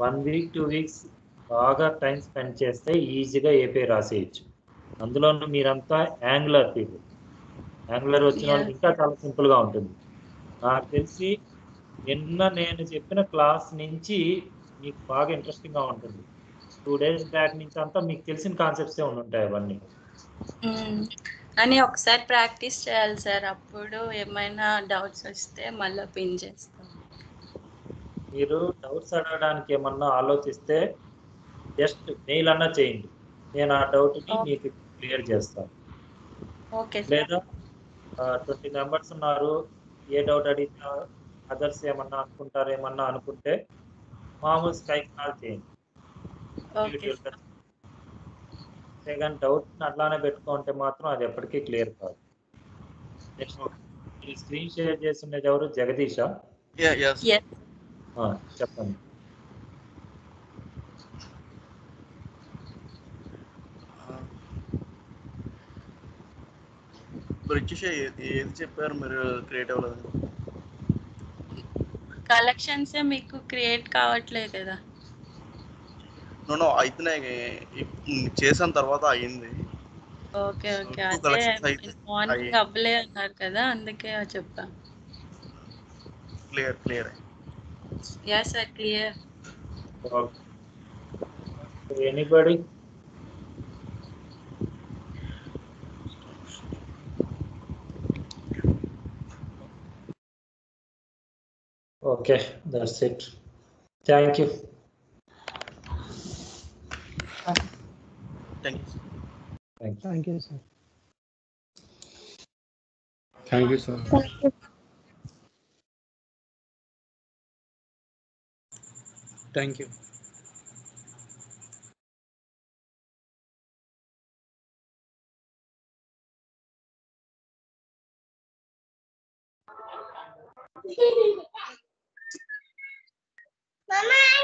[SPEAKER 1] 1 వీక్ 2 వీక్స్ బాగా టైం స్పెండ్ చేస్తే ఈజీగా ఏపీఐ రాసేయచ్చు. అందులోనూ మీరంతా యాంగులర్ పీపుల్. యాంగులర్ వచ్చిన వాళ్ళకి ఇంకా చాలా సింపుల్గా ఉంటుంది. నాకు తెలిసి నిన్న నేను చెప్పిన క్లాస్ నుంచి మీకు బాగా ఇంట్రెస్టింగ్గా ఉంటుంది. 2 days బ్యాక్ నుంచి అంతా మీకు తెలిసిన కాన్సెప్ట్సే ఉంటాయి అవన్నీ.
[SPEAKER 6] అని ఒకసారి ప్రాక్టీస్ చేయాలి సార్, అప్పుడు ఏమైనా డౌట్స్ వస్తే మళ్ళీ పిన్ చేస్తాం.
[SPEAKER 1] మీరు డౌట్స్ అడగడానికి ఏమన్నా ఆలోచిస్తే జస్ట్ మెయిల్ అన్నా చేయండి, నేను ఆ డౌట్ని మీకు క్లియర్ చేస్తాను.
[SPEAKER 6] ఓకే.
[SPEAKER 1] లేదా 20 మెంబర్స్ ఉన్నారు, ఏ డౌట్ అడిగినా అదర్స్ ఏమన్నా అనుకుంటారు, ఏమన్నా అనుకుంటే మామూలు స్కైప్ కాల్ చేయండి. కానీ డౌట్ అట్లానే పెట్టుకుంటే మాత్రం అది ఎప్పటికీ క్లియర్ కాదు. నెక్స్ట్ ఈ స్క్రీన్ షేర్ చేస్తున్నది ఎవరు? జగదీషా? చెప్పండి.
[SPEAKER 3] ఏది చెప్పారు మీరు క్రియేట్ అవ్వలేదు?
[SPEAKER 6] కలెక్షన్స్ మీకు క్రియేట్ కావట్లేదు కదా?
[SPEAKER 3] నో అయితే చేసిన తర్వాత అయ్యింది.
[SPEAKER 6] ఓకే ఓకే, అదే మార్నింగ్ అవ్వలే అన్నారు కదా, అందుకే చెప్పా.
[SPEAKER 3] Clear.
[SPEAKER 6] Yeah sir, clear.
[SPEAKER 1] Anybody? Okay, that's it. Thank you.
[SPEAKER 3] Thank you.
[SPEAKER 7] Thank you, sir.
[SPEAKER 8] Thank you, sir.
[SPEAKER 2] Thank you.
[SPEAKER 9] Mama.